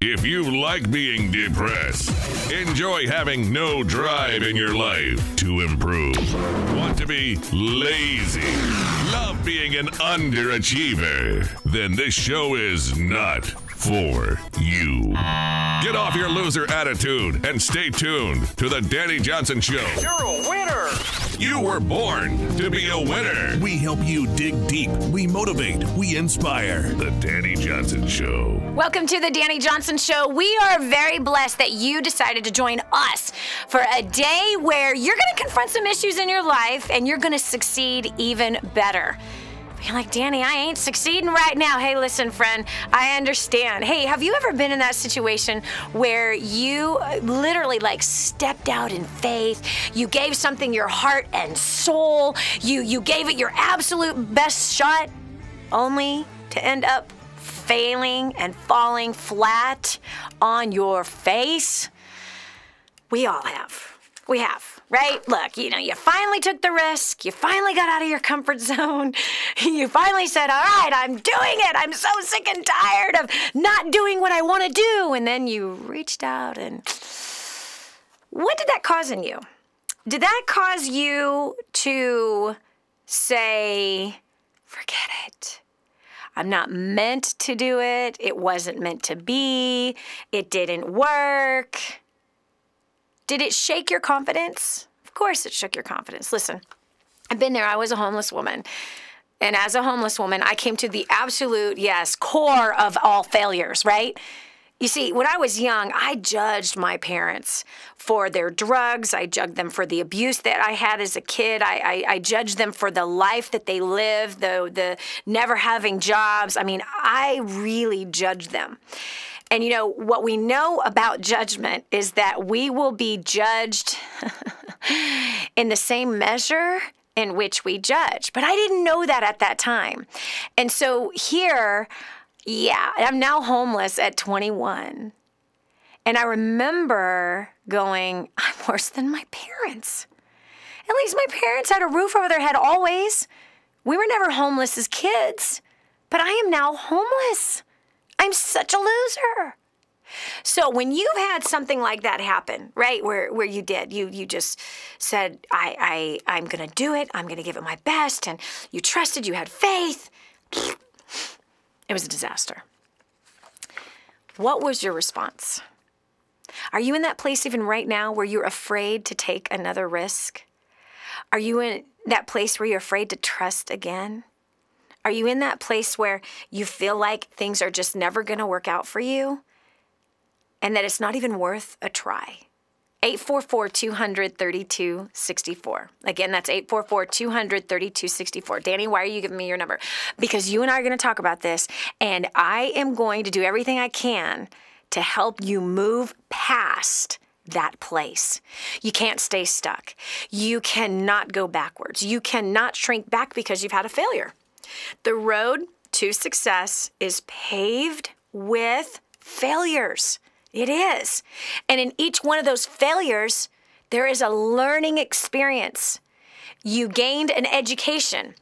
If you like being depressed, enjoy having no drive in your life to improve, want to be lazy, love being an underachiever, then this show is not for you. Get off your loser attitude and stay tuned to the Dani Johnson Show. You're a winner. You were born to be a winner. We help you dig deep. We motivate. We inspire. The Dani Johnson Show. Welcome to the Dani Johnson Show. We are very blessed that you decided to join us for a day where you're going to confront some issues in your life and you're going to succeed even better. You're like, Dani, I ain't succeeding right now. Hey, listen, friend, I understand. Hey, have you ever been in that situation where you literally stepped out in faith? You gave something your heart and soul. You gave it your absolute best shot, only to end up failing and falling flat on your face? We all have. We have. Right? Look, you finally took the risk. You finally got out of your comfort zone. You finally said, all right, I'm doing it. I'm so sick and tired of not doing what I want to do. And then you reached out and what did that cause in you? Did that cause you to say, forget it? I'm not meant to do it. It wasn't meant to be. It didn't work. Did it shake your confidence? Of course it shook your confidence. Listen, I've been there. I was a homeless woman. And as a homeless woman, I came to the absolute, core of all failures, right? You see, when I was young, I judged my parents for their drugs. I judged them for the abuse that I had as a kid. I judged them for the life that they lived, the never having jobs. I mean, I really judged them. And what we know about judgment is that we will be judged in the same measure in which we judge. But I didn't know that at that time. And so here, I'm now homeless at 21. And I remember going, I'm worse than my parents. At least my parents had a roof over their head always. We were never homeless as kids. But I am now homeless. I'm such a loser. So when you've had something like that happen, right, where you did, you just said, I'm going to do it, I'm going to give it my best, and you trusted, you had faith, it was a disaster. What was your response? Are you in that place even right now where you're afraid to take another risk? Are you in that place where you're afraid to trust again? Are you in that place where you feel like things are just never going to work out for you and that it's not even worth a try? 844-200-3264. Again, that's 844-200-3264. Dani, why are you giving me your number? Because you and I are going to talk about this, and I am going to do everything I can to help you move past that place. You can't stay stuck. You cannot go backwards. You cannot shrink back because you've had a failure. The road to success is paved with failures. It is. And in each one of those failures, there is a learning experience. You gained an education.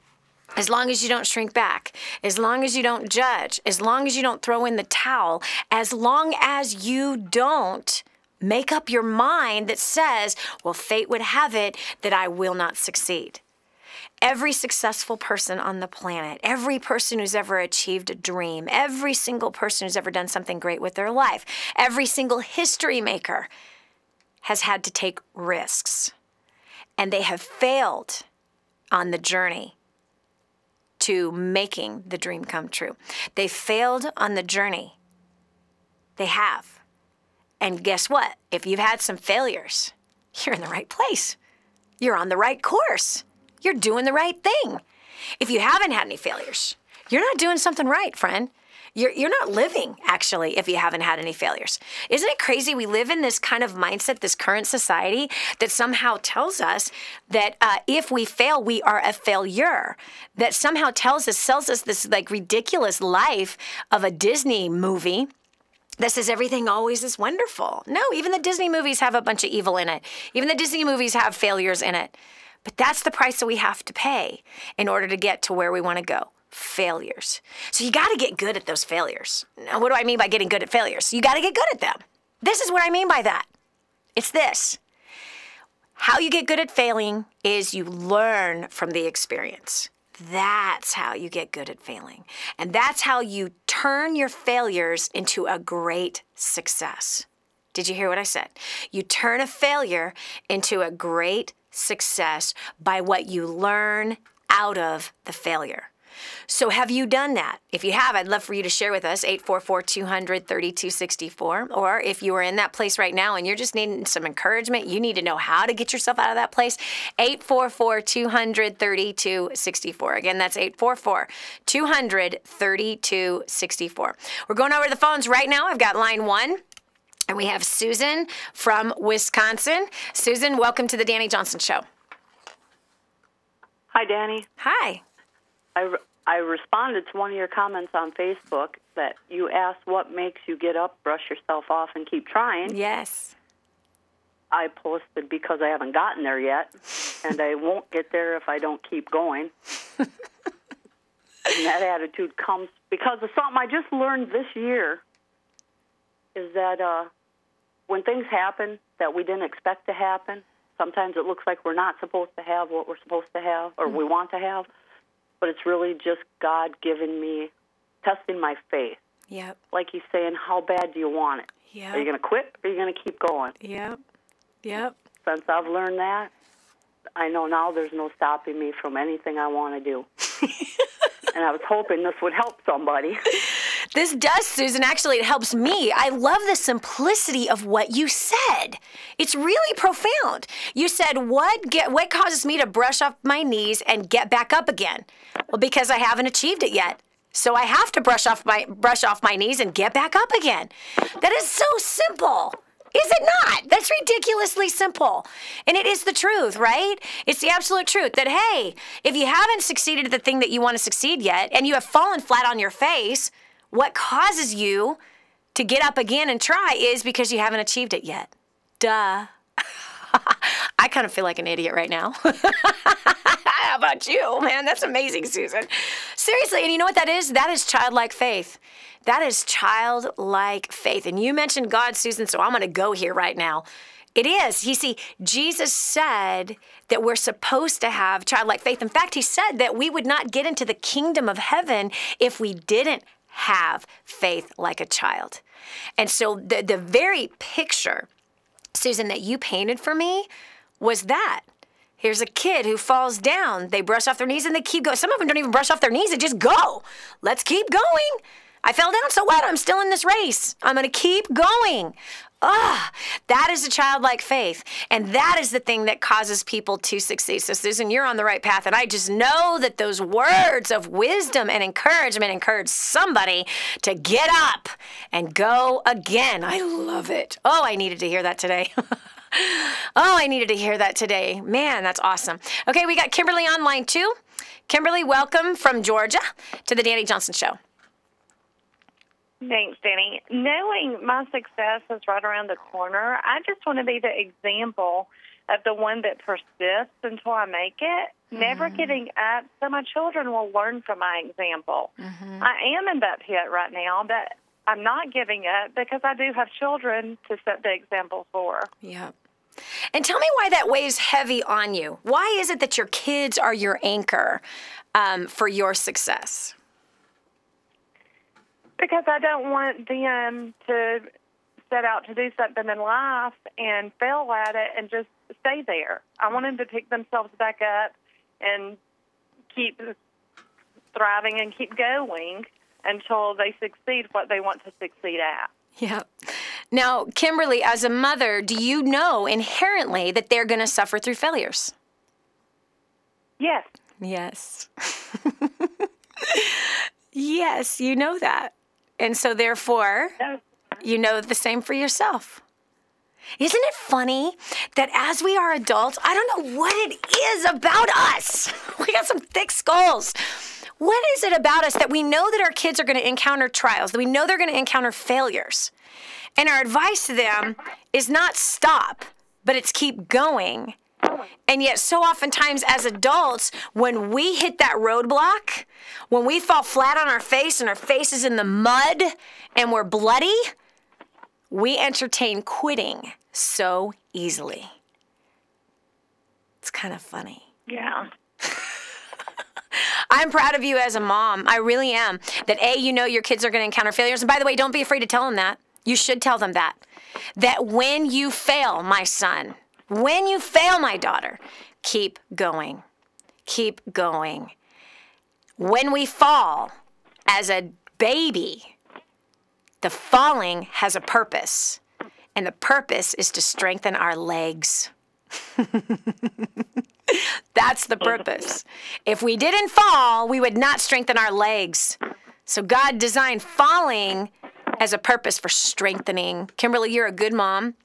As long as you don't shrink back, as long as you don't judge, as long as you don't throw in the towel, as long as you don't make up your mind that says, well, fate would have it that I will not succeed. Every successful person on the planet, every person who's ever achieved a dream, every single person who's ever done something great with their life, every single history maker has had to take risks. And they have failed on the journey to making the dream come true. They failed on the journey. They have. And guess what? If you've had some failures, you're in the right place. You're on the right course. You're doing the right thing. If you haven't had any failures, you're not doing something right, friend. You're not living, actually, if you haven't had any failures. Isn't it crazy? We live in this kind of mindset, this current society, that somehow tells us that if we fail, we are a failure. That somehow sells us this ridiculous life of a Disney movie that says everything always is wonderful. No, even the Disney movies have a bunch of evil in it. Even the Disney movies have failures in it. But that's the price that we have to pay in order to get to where we want to go. failures. So you got to get good at those failures. Now, what do I mean by getting good at failures? You got to get good at them. This is what I mean by that. It's this. How you get good at failing is you learn from the experience. That's how you get good at failing. And that's how you turn your failures into a great success. Did you hear what I said? You turn a failure into a great success by what you learn out of the failure. So have you done that? If you have, I'd love for you to share with us, 844-200-3264. Or if you are in that place right now and you're just needing some encouragement, you need to know how to get yourself out of that place, 844-200-3264. Again, that's 844-200-3264. We're going over the phones right now. I've got line 1. And we have Susan from Wisconsin. Susan, welcome to the Dani Johnson Show. Hi, Dani. Hi. I responded to one of your comments on Facebook that you asked what makes you get up, brush yourself off, and keep trying. Yes. I posted because I haven't gotten there yet, and I won't get there if I don't keep going. And that attitude comes because of something I just learned this year, is that when things happen that we didn't expect to happen, sometimes it looks like we're not supposed to have what we're supposed to have or we want to have. But it's really just God giving me, testing my faith. Yep. Like he's saying, how bad do you want it? Yep. Are you going to quit or are you going to keep going? Yep. Yep. Since I've learned that, I know now there's no stopping me from anything I want to do. And I was hoping this would help somebody. This does, Susan. Actually, it helps me. I love the simplicity of what you said. It's really profound. You said, what causes me to brush off my knees and get back up again? Well, because I haven't achieved it yet. So I have to brush off my knees and get back up again. That is so simple. Is it not? That's ridiculously simple. And it is the truth, right? It's the absolute truth that, hey, if you haven't succeeded at the thing that you want to succeed yet, and you have fallen flat on your face, what causes you to get up again and try is because you haven't achieved it yet. Duh. I kind of feel like an idiot right now. How about you, man? That's amazing, Susan. Seriously, and you know what that is? That is childlike faith. That is childlike faith. And you mentioned God, Susan, so I'm going to go here right now. It is. You see, Jesus said that we're supposed to have childlike faith. In fact, he said that we would not get into the kingdom of heaven if we didn't have faith like a child. And so the very picture, Susan, that you painted for me was that. Here's a kid who falls down. They brush off their knees and they keep going. Some of them don't even brush off their knees. They just go. Let's keep going. I fell down, so what? I'm still in this race. I'm going to keep going. That is a childlike faith. And that is the thing that causes people to succeed. So, Susan, you're on the right path. And I just know that those words of wisdom and encouragement encourage somebody to get up and go again. I love it. Oh, I needed to hear that today. Man, that's awesome. Okay, we got Kimberley on line 2. Kimberley, welcome from Georgia to the Dani Johnson Show. Thanks, Dani. Knowing my success is right around the corner, I just want to be the example of the one that persists until I make it, never giving up, so my children will learn from my example. I am in that pit right now, but I'm not giving up because I do have children to set the example for. Yeah. And tell me why that weighs heavy on you. Why is it that your kids are your anchor for your success? Because I don't want them to set out to do something in life and fail at it and just stay there. I want them to pick themselves back up and keep thriving and keep going until they succeed what they want to succeed at. Yeah. Now, Kimberley, as a mother, do you know inherently that they're going to suffer through failures? Yes. Yes. Yes, you know that. And so, therefore, you know the same for yourself. Isn't it funny that as we are adults, I don't know what it is about us. We got some thick skulls. What is it about us that we know that our kids are going to encounter trials, that we know they're going to encounter failures? And our advice to them is not stop, but it's keep going And yet so oftentimes as adults, when we hit that roadblock, when we fall flat on our face and our face is in the mud and we're bloody, we entertain quitting so easily. It's kind of funny. Yeah. I'm proud of you as a mom. I really am. That A, you know your kids are going to encounter failures. And by the way, don't be afraid to tell them that. You should tell them that. That when you fail, my son, when you fail, my daughter, keep going. Keep going. When we fall as a baby, the falling has a purpose. And the purpose is to strengthen our legs. That's the purpose. If we didn't fall, we would not strengthen our legs. So God designed falling as a purpose for strengthening. Kimberley, you're a good mom,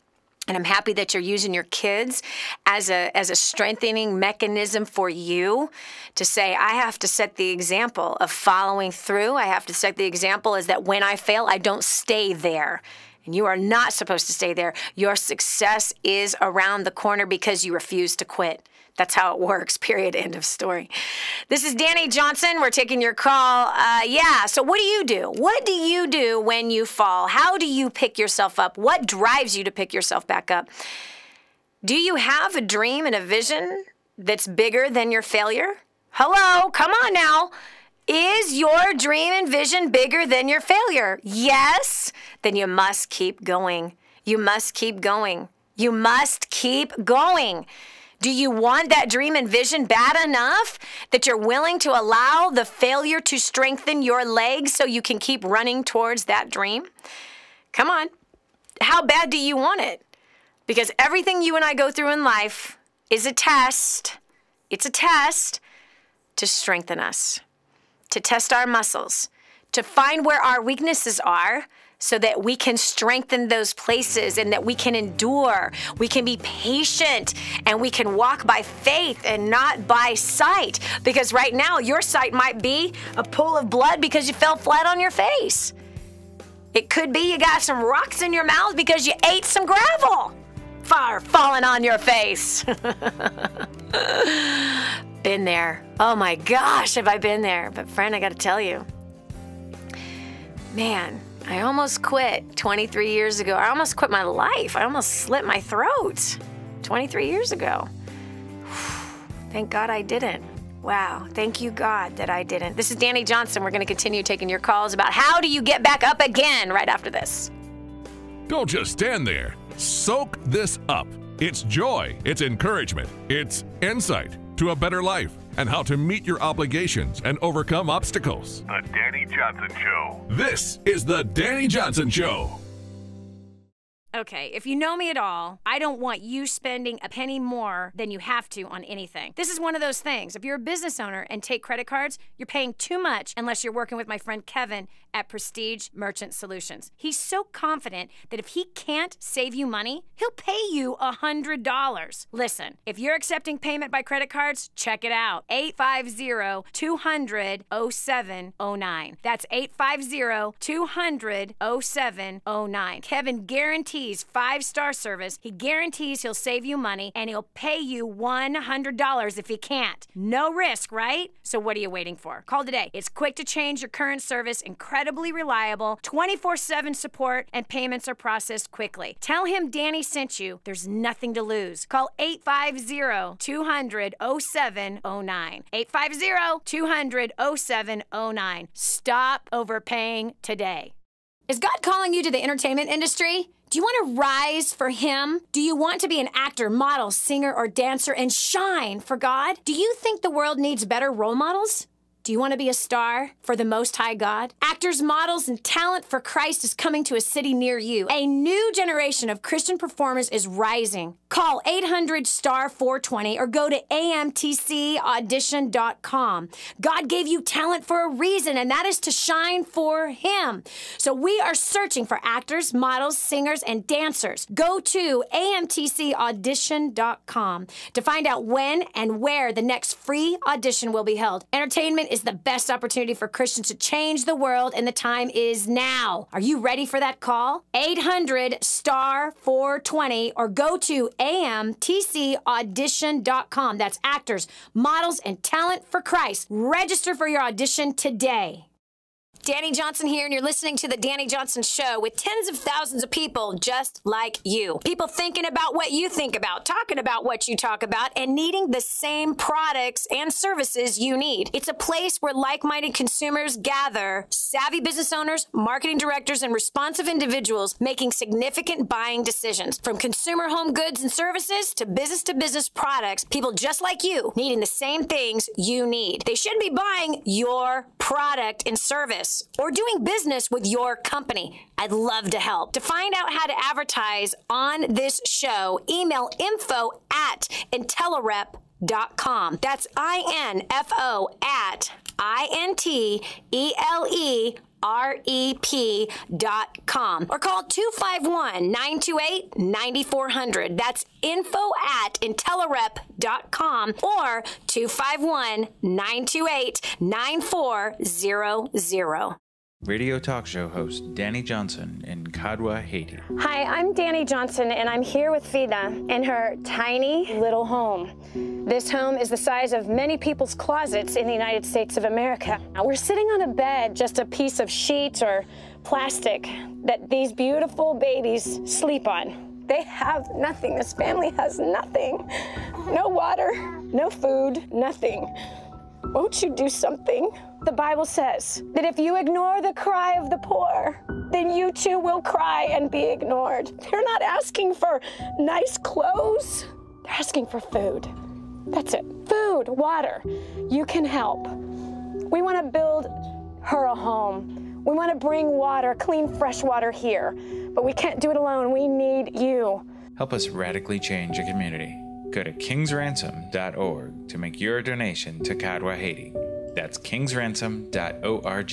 and I'm happy that you're using your kids as a strengthening mechanism for you to say, I have to set the example of following through. I have to set the example is that when I fail, I don't stay there. And you are not supposed to stay there. Your success is around the corner because you refuse to quit. That's how it works, period, end of story. This is Dani Johnson. We're taking your call. So what do you do? What do you do when you fall? How do you pick yourself up? What drives you to pick yourself back up? Do you have a dream and a vision that's bigger than your failure? Hello, come on now. Is your dream and vision bigger than your failure? Yes? Then you must keep going. You must keep going. You must keep going. Do you want that dream and vision bad enough that you're willing to allow the failure to strengthen your legs so you can keep running towards that dream? Come on. How bad do you want it? Because everything you and I go through in life is a test. It's a test to strengthen us, to test our muscles, to find where our weaknesses are so that we can strengthen those places and that we can endure, we can be patient, and we can walk by faith and not by sight. Because right now, your sight might be a pool of blood because you fell flat on your face. It could be you got some rocks in your mouth because you ate some gravel. Fire falling on your face. Been there. Oh my gosh, have I been there. But friend, I got to tell you, man, I almost quit 23 years ago. I almost quit my life. I almost slit my throat 23 years ago. Thank God I didn't. Wow. Thank you, God, that I didn't. This is Dani Johnson. We're going to continue taking your calls about how do you get back up again right after this. Don't just stand there. Soak this up. It's joy, it's encouragement, it's insight to a better life and how to meet your obligations and overcome obstacles. The Dani Johnson Show. This is the Dani Johnson Show. Okay, if you know me at all, I don't want you spending a penny more than you have to on anything. This is one of those things. If you're a business owner and take credit cards, you're paying too much unless you're working with my friend Kevin at Prestige Merchant Solutions. He's so confident that if he can't save you money, he'll pay you $100. Listen, if you're accepting payment by credit cards, check it out. 850-200-0709. That's 850-200-0709. Kevin guarantees 5-star service. He guarantees he'll save you money and he'll pay you $100 if he can't. No risk, right? So what are you waiting for? Call today. It's quick to change your current service, incredibly reliable, 24/7 support, and payments are processed quickly. Tell him Dani sent you. There's nothing to lose. Call 850-200-0709. 850-200-0709. Stop overpaying today. Is God calling you to the entertainment industry? Do you want to rise for Him? Do you want to be an actor, model, singer, or dancer and shine for God? Do you think the world needs better role models? Do you want to be a star for the Most High God? Actors, models, and talent for Christ is coming to a city near you. A new generation of Christian performers is rising. Call 800-STAR-420 or go to amtcaudition.com. God gave you talent for a reason, and that is to shine for Him. So we are searching for actors, models, singers, and dancers. Go to amtcaudition.com to find out when and where the next free audition will be held. Entertainment is the best opportunity for Christians to change the world, and the time is now. Are you ready for that call? 800-420 or go to amtcaudition.com. That's actors, models, and talent for Christ. Register for your audition today. Dani Johnson here, and you're listening to The Dani Johnson Show with tens of thousands of people just like you. People thinking about what you think about, talking about what you talk about, and needing the same products and services you need. It's a place where like-minded consumers gather, savvy business owners, marketing directors, and responsive individuals making significant buying decisions. From consumer home goods and services to business products, people just like you needing the same things you need. They should be buying your product and service or doing business with your company. I'd love to help. To find out how to advertise on this show, email info@intelerep.com. That's info@INTELEREP.com or call 251-928-9400. That's info@intelerep.com or 251-928-9400. Radio talk show host Dani Johnson in Kadwa, Haiti. Hi, I'm Dani Johnson, and I'm here with Vida in her tiny little home. This home is the size of many people's closets in the United States of America. Now, we're sitting on a bed, just a piece of sheet or plastic that these beautiful babies sleep on. They have nothing. This family has nothing. No water, no food, nothing. Won't you do something? The Bible says that if you ignore the cry of the poor, then you too will cry and be ignored. They're not asking for nice clothes. They're asking for food. That's it. Food, water. You can help. We want to build her a home. We want to bring water, clean, fresh water here. But we can't do it alone. We need you. Help us radically change a community. Go to kingsransom.org to make your donation to Kadwa, Haiti. That's kingsransom.org.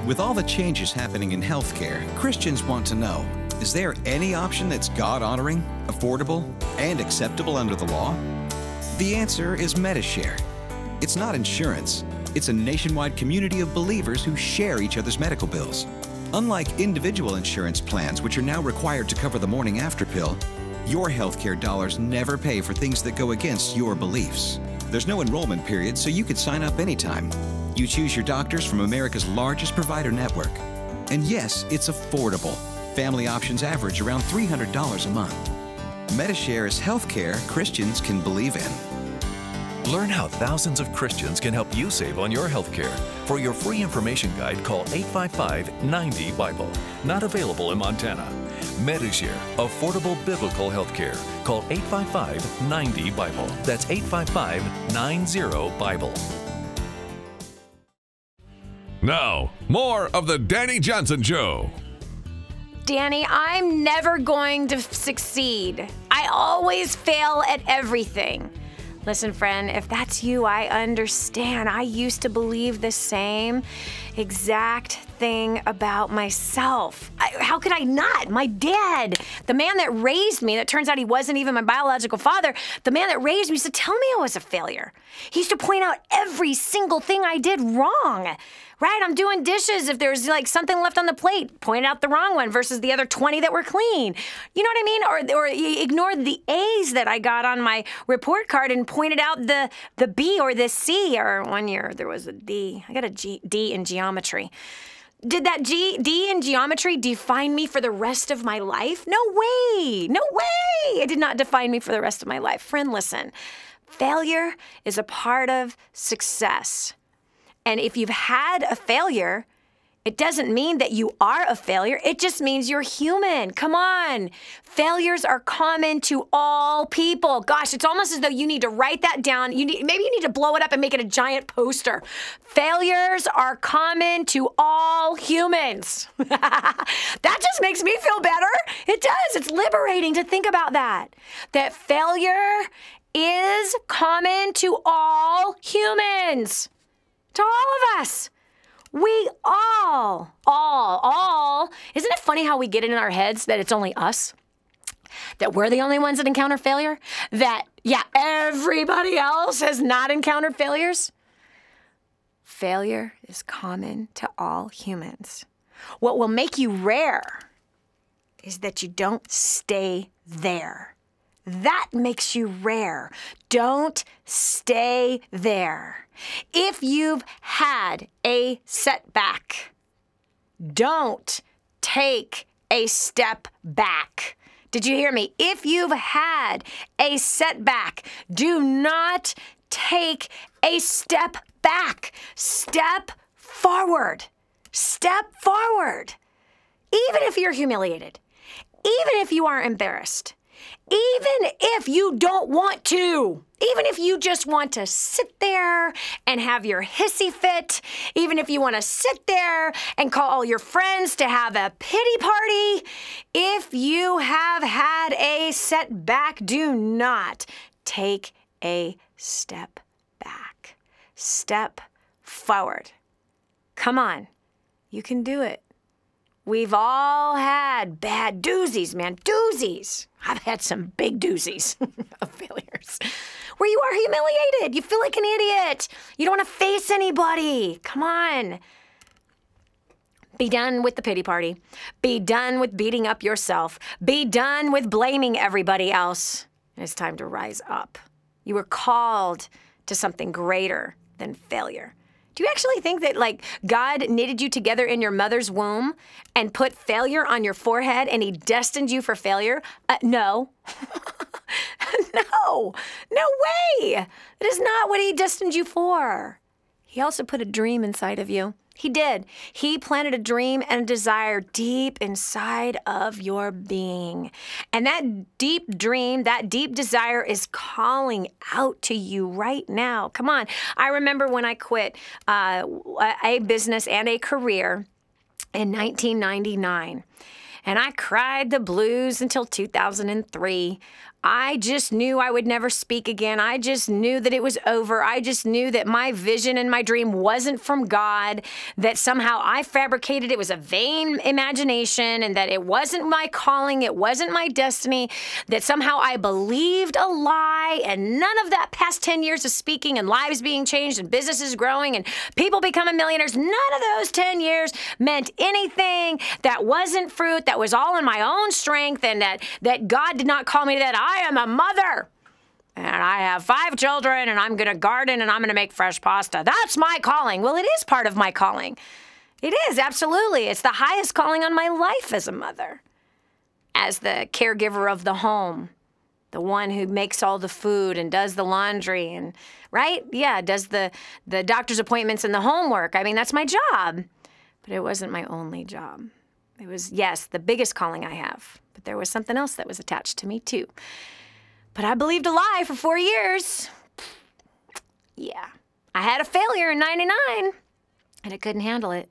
With all the changes happening in healthcare, Christians want to know, is there any option that's God-honoring, affordable, and acceptable under the law? The answer is Medishare. It's not insurance. It's a nationwide community of believers who share each other's medical bills. Unlike individual insurance plans, which are now required to cover the morning after pill, your healthcare dollars never pay for things that go against your beliefs. There's no enrollment period, so you could sign up anytime. You choose your doctors from America's largest provider network. And yes, it's affordable. Family options average around $300 a month. Medishare is healthcare Christians can believe in. Learn how thousands of Christians can help you save on your health care. For your free information guide, call 855-90-BIBLE. Not available in Montana. Medishare, affordable biblical health care. Call 855-90-BIBLE. That's 855-90-BIBLE. Now, more of the Dani Johnson Show. Dani, I'm never going to succeed. I always fail at everything. Listen, friend, if that's you, I understand. I used to believe the same exact thing about myself. How could I not? My dad, the man that raised me, that turns out he wasn't even my biological father, the man that raised me used to tell me I was a failure. He used to point out every single thing I did wrong. Right, I'm doing dishes. If there's like something left on the plate, point out the wrong one versus the other 20 that were clean. You know what I mean? Or he ignored the A's that I got on my report card and pointed out the B or the C. Or one year there was a D. I got a D in geometry. Did that D in geometry define me for the rest of my life? No way. No way. It did not define me for the rest of my life. Friend, listen. Failure is a part of success. And if you've had a failure, it doesn't mean that you are a failure. It just means you're human. Come on. Failures are common to all people. Gosh, it's almost as though you need to write that down. Maybe you need to blow it up and make it a giant poster. Failures are common to all humans. That just makes me feel better. It does. It's liberating to think about that. That failure is common to all humans. To all of us. We all. Isn't it funny how we get it in our heads that it's only us? That we're the only ones that encounter failure? That, everybody else has not encountered failures? Failure is common to all humans. What will make you rare is that you don't stay there. That makes you rare. Don't stay there. If you've had a setback, don't take a step back. Did you hear me? If you've had a setback, do not take a step back. Step forward. Step forward. Even if you're humiliated, even if you are embarrassed, even if you don't want to, even if you just want to sit there and have your hissy fit, even if you want to sit there and call all your friends to have a pity party, if you have had a setback, do not take a step back. Step forward. Come on, you can do it. We've all had bad doozies, man, doozies. I've had some big doozies of failures where you are humiliated. You feel like an idiot. You don't want to face anybody. Come on. Be done with the pity party. Be done with beating up yourself. Be done with blaming everybody else. It's time to rise up. You were called to something greater than failure. Do you actually think that, like, God knitted you together in your mother's womb and put failure on your forehead and he destined you for failure? No. No way. That is not what he destined you for. He also put a dream inside of you. He did. He planted a dream and a desire deep inside of your being. And that deep dream, that deep desire is calling out to you right now. Come on. I remember when I quit a business and a career in 1999. And I cried the blues until 2003. I just knew I would never speak again. I just knew that it was over. I just knew that my vision and my dream wasn't from God, that somehow I fabricated it was a vain imagination and that it wasn't my calling, it wasn't my destiny, that somehow I believed a lie, and none of that past 10 years of speaking and lives being changed and businesses growing and people becoming millionaires, none of those 10 years meant anything. That wasn't fruit. That was all in my own strength, and that God did not call me to that. I am a mother, and I have 5 children, and I'm going to garden, and I'm going to make fresh pasta. That's my calling. Well, it is part of my calling. It is, absolutely. It's the highest calling on my life as a mother, as the caregiver of the home, the one who makes all the food and does the laundry and, right? Yeah, does the doctor's appointments and the homework. I mean, that's my job. But it wasn't my only job. It was, yes, the biggest calling I have. But there was something else that was attached to me, too. But I believed a lie for 4 years. Yeah. I had a failure in 99, and I couldn't handle it.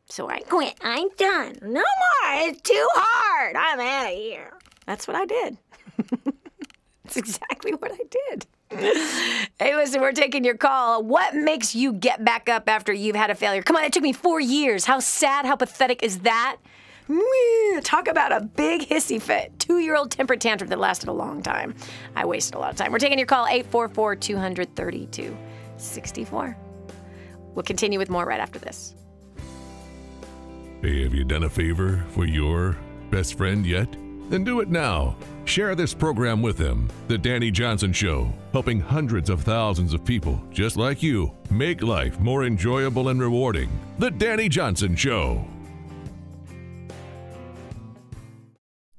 So I quit. I'm done. No more. It's too hard. I'm out of here. That's what I did. That's exactly what I did. Hey, listen, we're taking your call. What makes you get back up after you've had a failure? Come on, it took me 4 years. How sad, how pathetic is that? Talk about a big hissy fit. 2-year-old temper tantrum that lasted a long time. I wasted a lot of time. We're taking your call, 844-232-64. We'll continue with more right after this. Hey, have you done a favor for your best friend yet? Then do it now. Share this program with them. The Dani Johnson Show, helping hundreds of thousands of people just like you make life more enjoyable and rewarding. The Dani Johnson Show.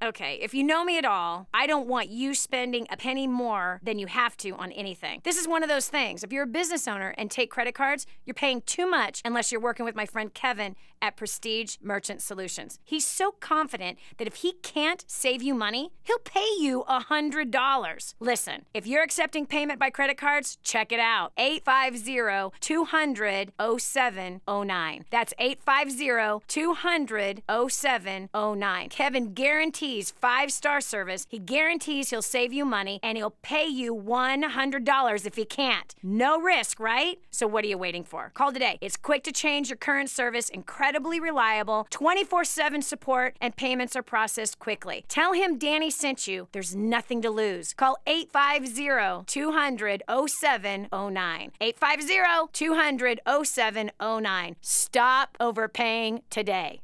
Okay, if you know me at all, I don't want you spending a penny more than you have to on anything. This is one of those things. If you're a business owner and take credit cards, you're paying too much unless you're working with my friend Kevin at Prestige Merchant Solutions. He's so confident that if he can't save you money, he'll pay you $100. Listen, if you're accepting payment by credit cards, check it out. 850-200-0709. That's 850-200-0709. Kevin guarantees guarantees 5-star service. He guarantees he'll save you money, and he'll pay you $100 if he can't. No risk, right? So what are you waiting for? Call today. It's quick to change your current service, incredibly reliable, 24/7 support, and payments are processed quickly. Tell him Dani sent you. There's nothing to lose. Call 850-200-0709. 850-200-0709. Stop overpaying today.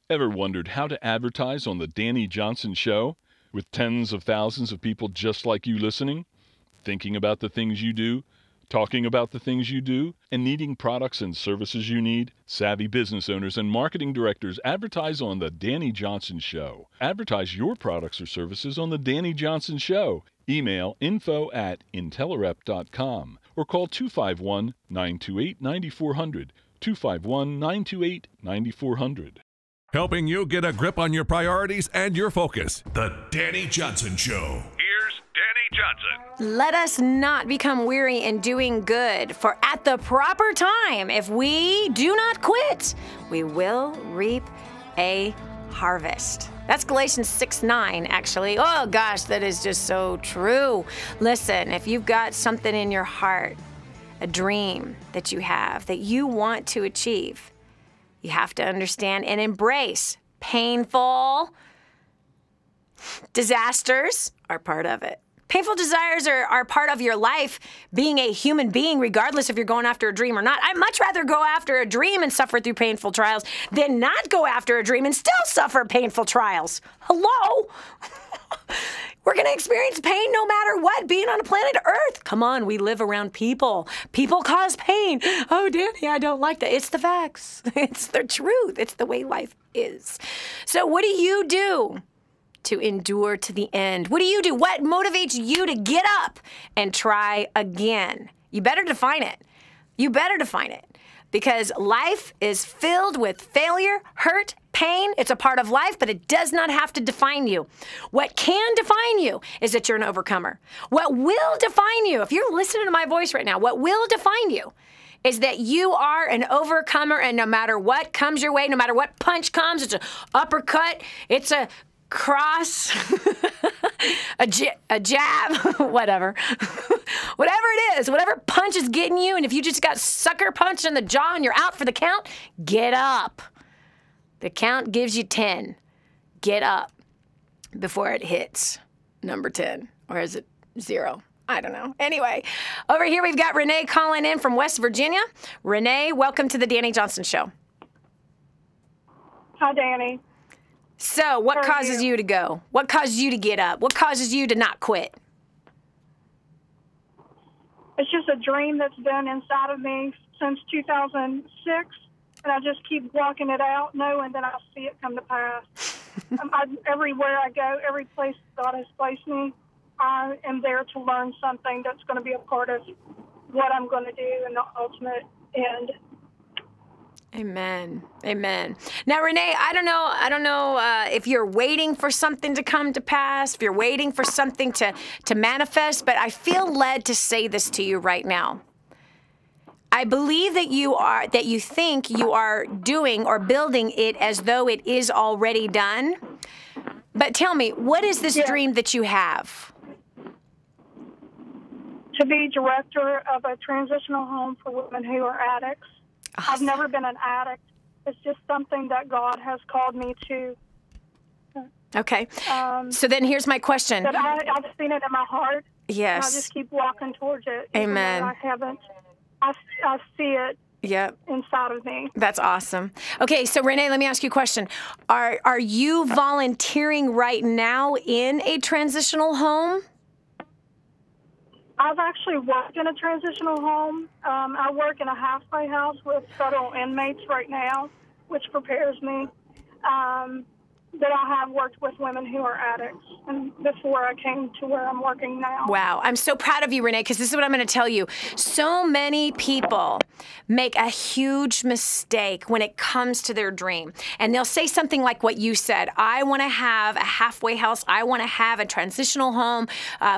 Ever wondered how to advertise on the Dani Johnson Show with tens of thousands of people just like you listening? Thinking about the things you do, talking about the things you do, and needing products and services you need? Savvy business owners and marketing directors advertise on the Dani Johnson Show. Advertise your products or services on the Dani Johnson Show. Email info@intellerep.com or call 251-928-9400. 251-928-9400. Helping you get a grip on your priorities and your focus. The Dani Johnson Show. Here's Dani Johnson. Let us not become weary in doing good, for at the proper time, if we do not quit, we will reap a harvest. That's Galatians 6:9, actually. Oh, gosh, that is just so true. Listen, if you've got something in your heart, a dream that you have, that you want to achieve, you have to understand and embrace painful disasters are part of it. Painful desires are part of your life, being a human being, regardless if you're going after a dream or not. I'd much rather go after a dream and suffer through painful trials than not go after a dream and still suffer painful trials. Hello? We're going to experience pain no matter what, being on a planet Earth. Come on, we live around people. People cause pain. Oh, Dani, I don't like that. It's the facts. It's the truth. It's the way life is. So what do you do to endure to the end? What do you do? What motivates you to get up and try again? You better define it. You better define it. Because life is filled with failure, hurt, pain. It's a part of life, but it does not have to define you. What can define you is that you're an overcomer. What will define you, if you're listening to my voice right now, what will define you is that you are an overcomer, and no matter what comes your way, no matter what punch comes, it's an uppercut, it's a cross, a jab, whatever. Whatever it is, whatever punch is getting you, and if you just got sucker punched in the jaw and you're out for the count, get up. The count gives you 10. Get up before it hits number 10. Or is it 0? I don't know. Anyway, over here we've got Renee calling in from West Virginia. Renee, welcome to the Dani Johnson Show. Hi, Dani. So, what causes you to go? What causes you to get up? What causes you to not quit? It's just a dream that's been inside of me since 2006, and I just keep walking it out, knowing that I'll see it come to pass. Everywhere I go, every place God has placed me, I am there to learn something that's going to be a part of what I'm going to do in the ultimate end. Amen. Amen. Now, Renee, I don't know if you're waiting for something to come to pass, if you're waiting for something to manifest, but I feel led to say this to you right now. I believe that you think you are doing or building it as though it is already done. But tell me, what is this dream that you have? To be director of a transitional home for women who are addicts. Awesome. I've never been an addict. It's just something that God has called me to. Okay. So then here's my question. But I've seen it in my heart. Yes. And I just keep walking towards it. Amen. I haven't. I see it. Yep. Inside of me. That's awesome. Okay, so Renee, let me ask you a question. Are you volunteering right now in a transitional home? I've actually worked in a transitional home. I work in a halfway house with federal inmates right now, which prepares me. But I have worked with women who are addicts and before I came to where I'm working now. Wow. I'm so proud of you, Renee, because this is what I'm going to tell you. So many people make a huge mistake when it comes to their dream. And they'll say something like what you said. I want to have a halfway house. I want to have a transitional home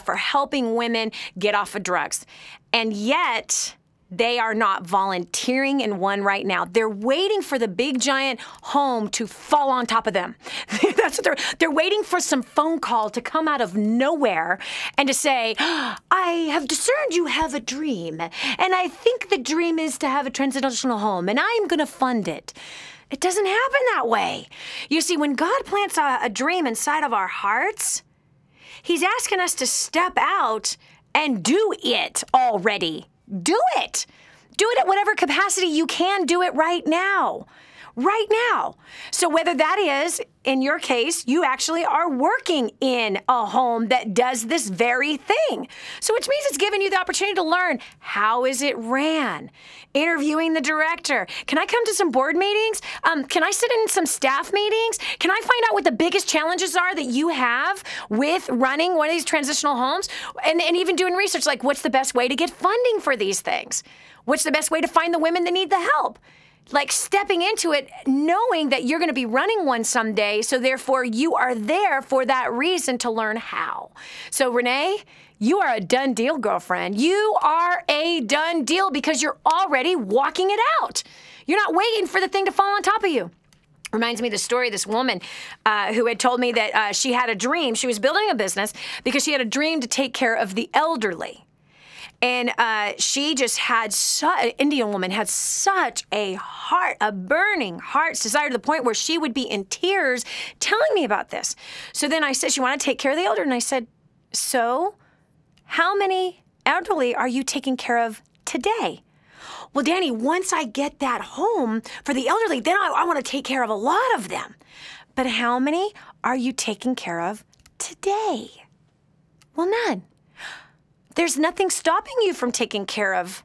for helping women get off of drugs. And yet They are not volunteering in one right now. They're waiting for the big giant home to fall on top of them. That's what they're waiting for some phone call to come out of nowhere and to say, I have discerned you have a dream, and I think the dream is to have a transitional home, and I'm going to fund it. It doesn't happen that way. You see, when God plants a dream inside of our hearts, He's asking us to step out and do it already. Do it. Do it at whatever capacity you can do it right now. Right now. So whether that is, in your case, you actually are working in a home that does this very thing. So which means it's giving you the opportunity to learn, how is it ran? Interviewing the director. Can I come to some board meetings? Can I sit in some staff meetings? Can I find out what the biggest challenges are that you have with running one of these transitional homes? And even doing research, like what's the best way to get funding for these things? What's the best way to find the women that need the help? Like stepping into it, knowing that you're going to be running one someday, so therefore you are there for that reason to learn how. So Renee, you are a done deal, girlfriend. You are a done deal because you're already walking it out. You're not waiting for the thing to fall on top of you. Reminds me of the story of this woman who had told me that she had a dream. She was building a business because she had a dream to take care of the elderly. And she just had an Indian woman had such a burning heart's desire to the point where she would be in tears telling me about this. So then I said, she wanted to take care of the elderly. And I said, so how many elderly are you taking care of today? Well, Dani, once I get that home for the elderly, then I want to take care of a lot of them. But how many are you taking care of today? Well, none. There's nothing stopping you from taking care of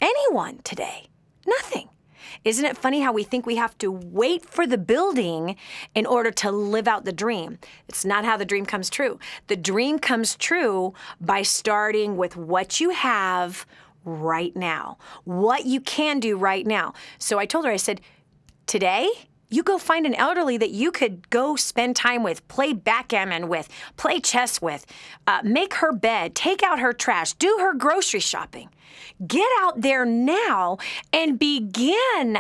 anyone today. Nothing. Isn't it funny how we think we have to wait for the building in order to live out the dream? It's not how the dream comes true. The dream comes true by starting with what you have right now, what you can do right now. So I told her, I said, today, you go find an elderly that you could go spend time with, play backgammon with, play chess with, make her bed, take out her trash, do her grocery shopping. Get out there now and begin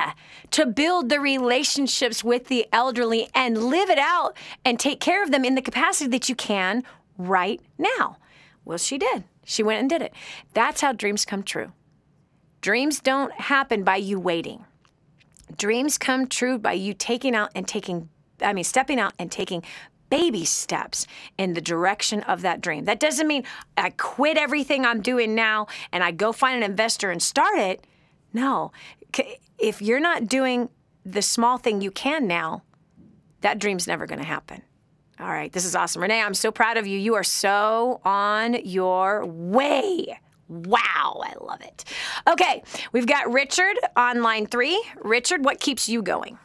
to build the relationships with the elderly and live it out and take care of them in the capacity that you can right now. Well, she did. She went and did it. That's how dreams come true. Dreams don't happen by you waiting. Dreams come true by you stepping out and taking baby steps in the direction of that dream. That doesn't mean I quit everything I'm doing now and I go find an investor and start it. No. If you're not doing the small thing you can now, that dream's never going to happen. All right. This is awesome. Renee, I'm so proud of you. You are so on your way. Wow, I love it. Okay, we've got Richard on line 3. Richard, what keeps you going?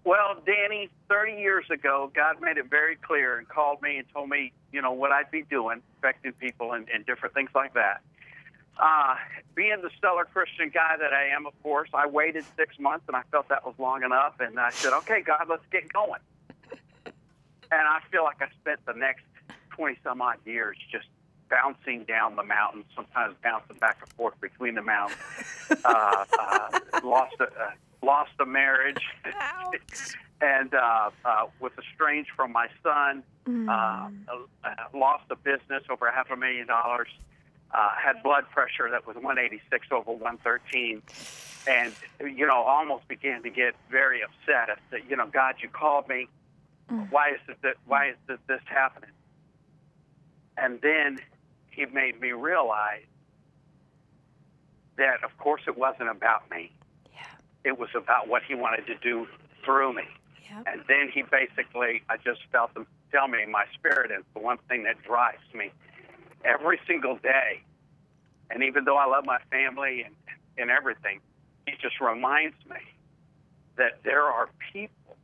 Well, Dani, 30 years ago, God made it very clear and called me and told me, what I'd be doing, affecting people and different things like that. Being the stellar Christian guy that I am, of course, I waited 6 months and I felt that was long enough. And I said, okay, God, let's get going. And I feel like I spent the next 20-some odd years just bouncing down the mountain, sometimes bouncing back and forth between the mountains. Lost a marriage, and was estranged from my son. Lost a business over $500,000. Had blood pressure that was 186 over 113, and almost began to get very upset. I said, God, you called me. Why is this happening? And then He made me realize that, of course, it wasn't about me. Yeah. It was about what He wanted to do through me. Yep. And then He basically, I just felt Him tell me in my spirit, and the one thing that drives me every single day, and even though I love my family and everything, He just reminds me that there are people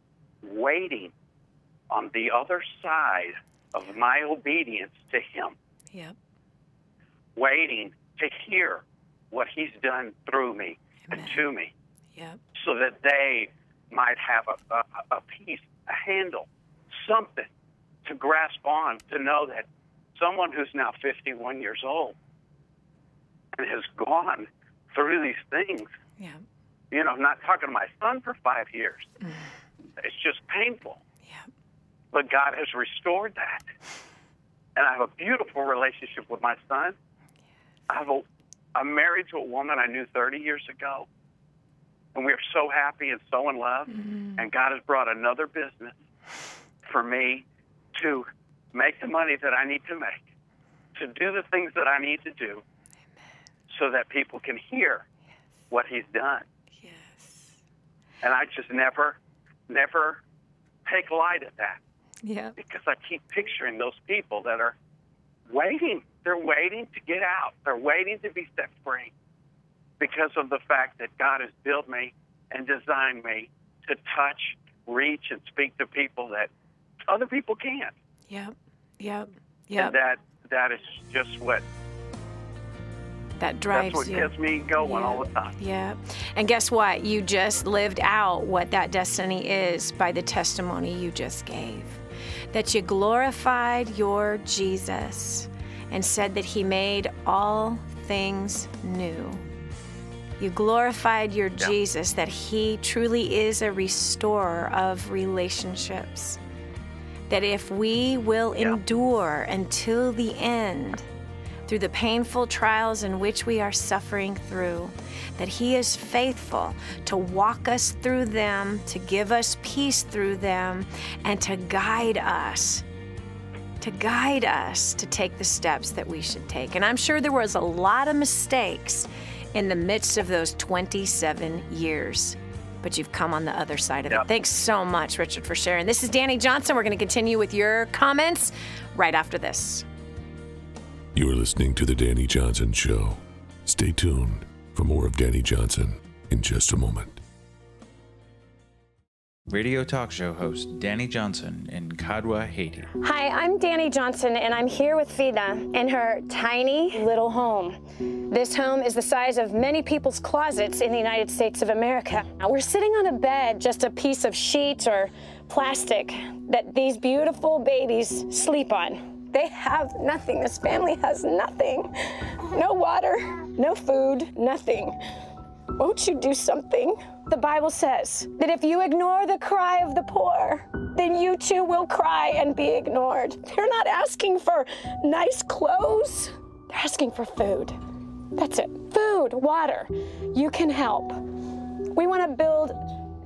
waiting on the other side of my obedience to Him. Yep. Waiting to hear what He's done through me. Amen. And to me. Yep. So that they might have a piece, a handle, something to grasp on, to know that someone who's now 51 years old and has gone through these things. Yeah. You know, not talking to my son for 5 years. It's just painful. Yeah. But God has restored that. And I have a beautiful relationship with my son. I'm married to a woman I knew 30 years ago. And we're so happy and so in love. And God has brought another business for me to make the money that I need to make, to do the things that I need to do, so that people can hear what he's done. Yes. And I just never take light at that. Yeah. Because I keep picturing those people that are waiting. They're waiting to get out. They're waiting to be set free because of the fact that God has built me and designed me to touch, reach, and speak to people that other people can't. Yep. Yep. And that is just what that drives that's what you. gets me going all the time. Yeah. And guess what? You just lived out what that destiny is by the testimony you just gave. That you glorified your Jesus and said that he made all things new. You glorified your Jesus, that he truly is a restorer of relationships. That if we will endure until the end, through the painful trials in which we are suffering through, that he is faithful to walk us through them, to give us peace through them, and to guide us to take the steps that we should take. And I'm sure there was a lot of mistakes in the midst of those 27 years, but you've come on the other side of it. Thanks so much, Richard, for sharing. This is Dani Johnson. We're going to continue with your comments right after this. You're listening to The Dani Johnson Show. Stay tuned for more of Dani Johnson in just a moment. Radio talk show host Dani Johnson in Kadwa, Haiti. Hi, I'm Dani Johnson, and I'm here with Fida in her tiny little home. This home is the size of many people's closets in the United States of America. Now, we're sitting on a bed, just a piece of sheet or plastic that these beautiful babies sleep on. They have nothing. This family has nothing. No water, no food, nothing. Won't you do something? The Bible says that if you ignore the cry of the poor, then you too will cry and be ignored. They're not asking for nice clothes. They're asking for food. That's it. Food, water. You can help. We want to build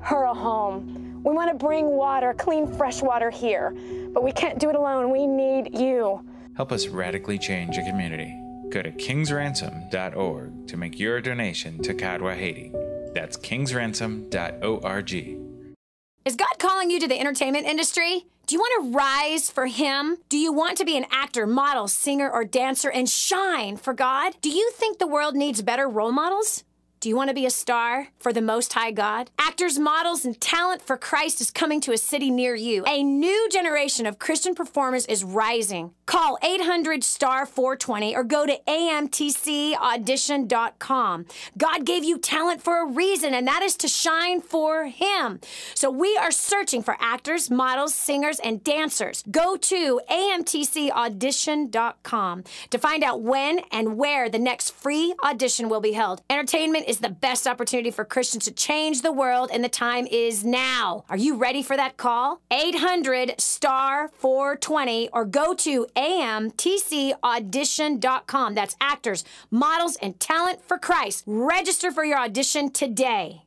her a home. We want to bring water, clean, fresh water here. But we can't do it alone. We need you. Help us radically change a community. Go to kingsransom.org to make your donation to Kadwa, Haiti. That's kingsransom.org. Is God calling you to the entertainment industry? Do you want to rise for him? Do you want to be an actor, model, singer, or dancer and shine for God? Do you think the world needs better role models? Do you want to be a star for the Most High God? Actors, models, and talent for Christ is coming to a city near you. A new generation of Christian performers is rising. Call 800-STAR-420 or go to amtcaudition.com. God gave you talent for a reason, and that is to shine for him. So we are searching for actors, models, singers, and dancers. Go to amtcaudition.com to find out when and where the next free audition will be held. Entertainment is the best opportunity for Christians to change the world, and the time is now. Are you ready for that call? 800-STAR-420 or go to amtcaudition.com. That's actors, models, and talent for Christ. Register for your audition today.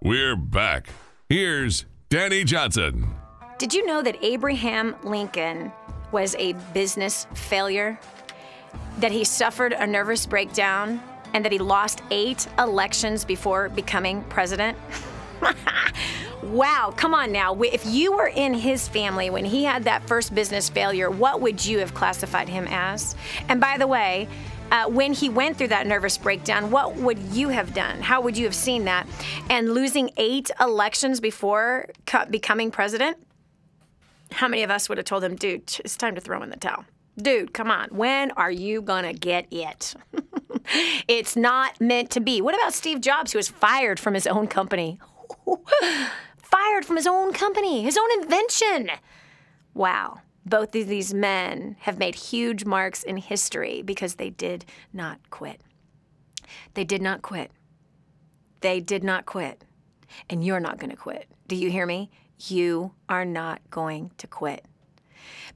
We're back. Here's Dani Johnson. Did you know that Abraham Lincoln was a business failure? That he suffered a nervous breakdown and that he lost 8 elections before becoming president? Wow, come on now. If you were in his family when he had that first business failure, what would you have classified him as? And by the way, when he went through that nervous breakdown, what would you have done? How would you have seen that? And losing 8 elections before becoming president? How many of us would have told him, dude, it's time to throw in the towel? Dude, come on. When are you going to get it? It's not meant to be. What about Steve Jobs, who was fired from his own company? Fired from his own company, his own invention. Wow. Both of these men have made huge marks in history because they did not quit. They did not quit. They did not quit. And you're not going to quit. Do you hear me? You are not going to quit.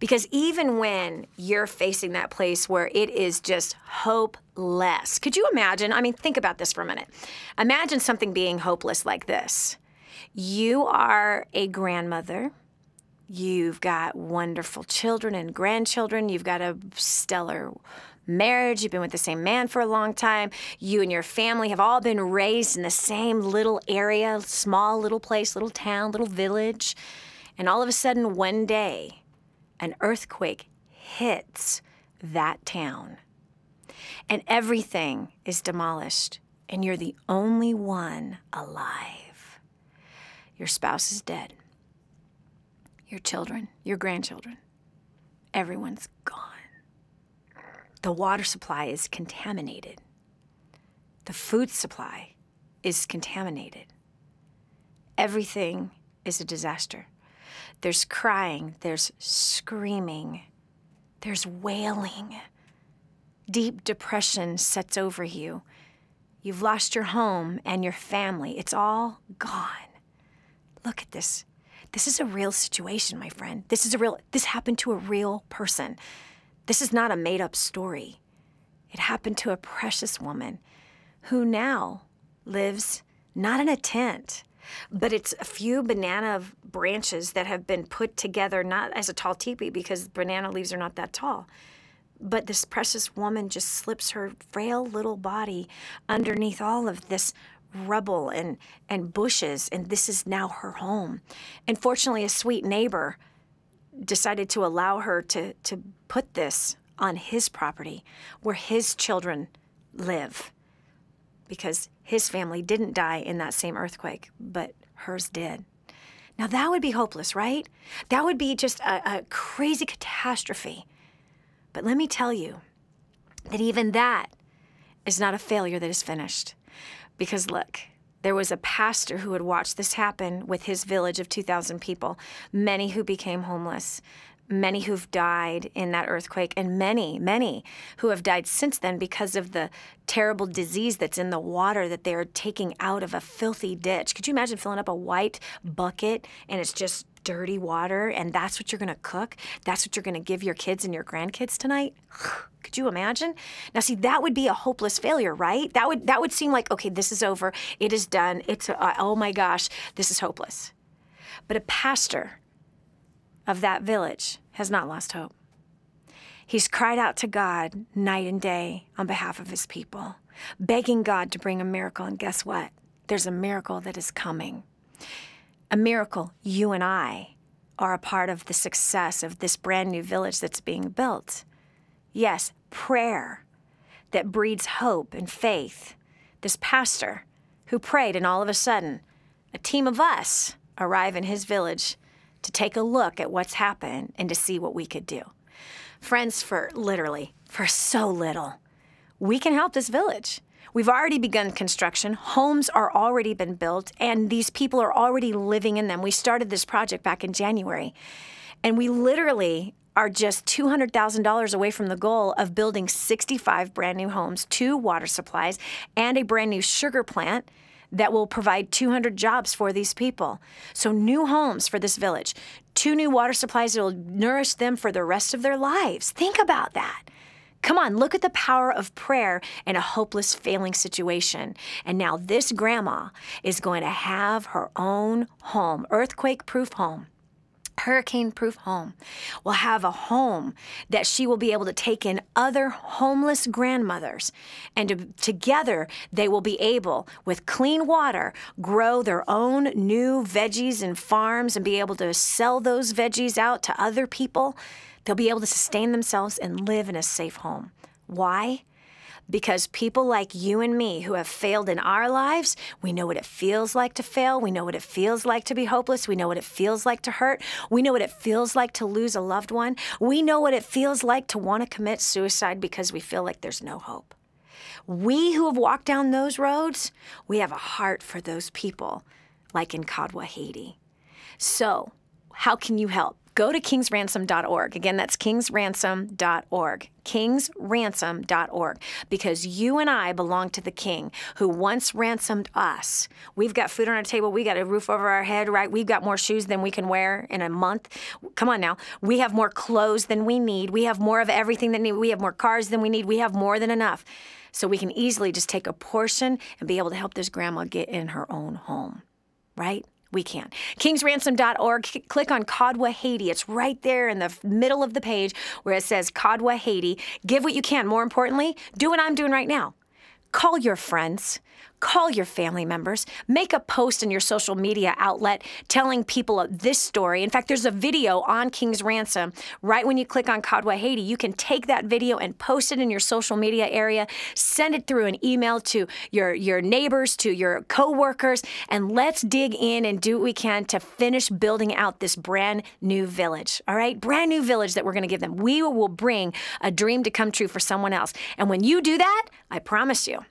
Because even when you're facing that place where it is just hopeless, could you imagine? I mean, think about this for a minute. Imagine something being hopeless like this. You are a grandmother. You've got wonderful children and grandchildren. You've got a stellar marriage. You've been with the same man for a long time. You and your family have all been raised in the same little area, small little place, little town, little village. And all of a sudden, one day, an earthquake hits that town. And everything is demolished. And you're the only one alive. Your spouse is dead. Your children, your grandchildren, everyone's gone. The water supply is contaminated. The food supply is contaminated. Everything is a disaster. There's crying, there's screaming, there's wailing. Deep depression sets over you. You've lost your home and your family. It's all gone. Look at this. This is a real situation, my friend. This happened to a real person. This is not a made-up story. It happened to a precious woman who now lives not in a tent, but it's a few banana branches that have been put together, not as a tall teepee because banana leaves are not that tall. But this precious woman just slips her frail little body underneath all of this rubble and bushes, and this is now her home. And fortunately, a sweet neighbor decided to allow her to put this on his property where his children live, because his family didn't die in that same earthquake, but hers did. Now that would be hopeless, right? That would be just a crazy catastrophe. But let me tell you that even that is not a failure that is finished. Because look, there was a pastor who had watched this happen with his village of 2,000 people, many who became homeless, many who've died in that earthquake, and many who have died since then because of the terrible disease that's in the water that they're taking out of a filthy ditch. Could you imagine filling up a white bucket and it's just dirty water, and that's what you're going to cook? That's what you're going to give your kids and your grandkids tonight? Could you imagine? Now, see, that would be a hopeless failure, right? That would seem like, okay, this is over. It is done. It's, oh my gosh, this is hopeless. But a pastor of that village has not lost hope. He's cried out to God night and day on behalf of his people, begging God to bring a miracle. And guess what? There's a miracle that is coming. A miracle you and I are a part of the success of this brand new village that's being built. Yes, prayer that breeds hope and faith. This pastor who prayed, and all of a sudden, a team of us arrive in his village to take a look at what's happened and to see what we could do. Friends, for so little, we can help this village. We've already begun construction. Homes are already been built, and these people are already living in them. We started this project back in January, and we literally are just $200,000 away from the goal of building 65 brand new homes, 2 water supplies, and a brand new sugar plant that will provide 200 jobs for these people. So new homes for this village, 2 new water supplies that will nourish them for the rest of their lives. Think about that. Come on, look at the power of prayer in a hopeless, failing situation. And now this grandma is going to have her own home, earthquake-proof home, hurricane-proof home. Will have a home that she will be able to take in other homeless grandmothers. And together, they will be able, with clean water, grow their own new veggies and farms and be able to sell those veggies out to other people. They'll be able to sustain themselves and live in a safe home. Why? Because people like you and me who have failed in our lives, we know what it feels like to fail. We know what it feels like to be hopeless. We know what it feels like to hurt. We know what it feels like to lose a loved one. We know what it feels like to want to commit suicide because we feel like there's no hope. We who have walked down those roads, we have a heart for those people, like in Kadwa, Haiti. So, how can you help? go to kingsransom.org. Again, that's kingsransom.org. kingsransom.org, because you and I belong to the King who once ransomed us. We've got food on our table. We got a roof over our head, right? We've got more shoes than we can wear in a month. Come on now. We have more clothes than we need. We have more of everything than we need. We have more cars than we need. We have more than enough. So we can easily just take a portion and be able to help this grandma get in her own home, right? We can. Kingsransom.org. Click on Kadwa Haiti. It's right there in the middle of the page where it says Kadwa Haiti. Give what you can. More importantly, do what I'm doing right now. Call your friends. Call your family members. Make a post in your social media outlet telling people this story. In fact, there's a video on King's Ransom. Right when you click on Kadwa Haiti, you can take that video and post it in your social media area. Send it through an email to your neighbors, to your coworkers, and let's dig in and do what we can to finish building out this brand new village. All right? Brand new village that we're going to give them. We will bring a dream to come true for someone else. And when you do that, I promise you,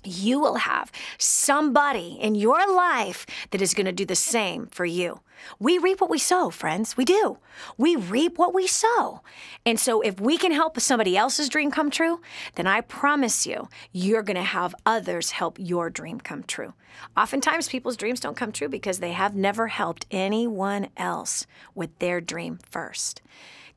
you will have somebody in your life that is going to do the same for you. We reap what we sow, friends. We do. We reap what we sow. And so if we can help somebody else's dream come true, then I promise you, you're going to have others help your dream come true. Oftentimes, people's dreams don't come true because they have never helped anyone else with their dream first.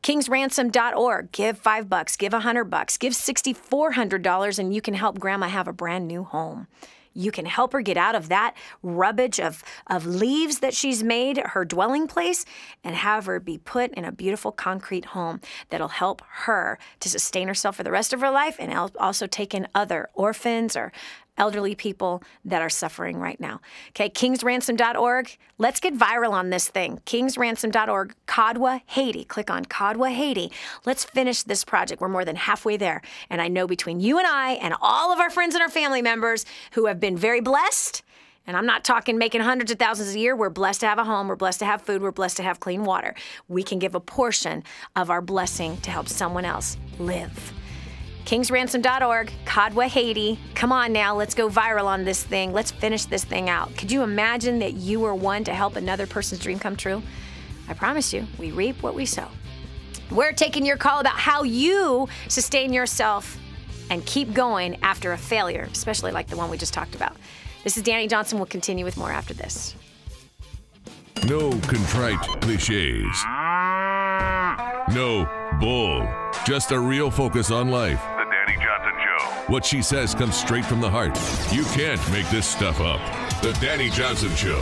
kingsransom.org. Give $5, give $100, give $6,400, and you can help Grandma have a brand new home. You can help her get out of that rubbish of leaves that she's made her dwelling place and have her be put in a beautiful concrete home that'll help her to sustain herself for the rest of her life and also take in other orphans or elderly people that are suffering right now. Okay, kingsransom.org. Let's get viral on this thing. Kingsransom.org, Kadwa Haiti. Click on Kadwa Haiti. Let's finish this project. We're more than halfway there. And I know between you and I and all of our friends and our family members who have been very blessed, and I'm not talking making hundreds of thousands a year. We're blessed to have a home. We're blessed to have food. We're blessed to have clean water. We can give a portion of our blessing to help someone else live. kingsransom.org, Kadwa Haiti. Come on now, let's go viral on this thing. Let's finish this thing out. Could you imagine that you were one to help another person's dream come true? I promise you, we reap what we sow. We're taking your call about how you sustain yourself and keep going after a failure, especially like the one we just talked about. This is Dani Johnson. We'll continue with more after this. No contrite cliches. No bull. Just a real focus on life. The Dani Johnson Show. What she says comes straight from the heart. You can't make this stuff up. The Dani Johnson Show.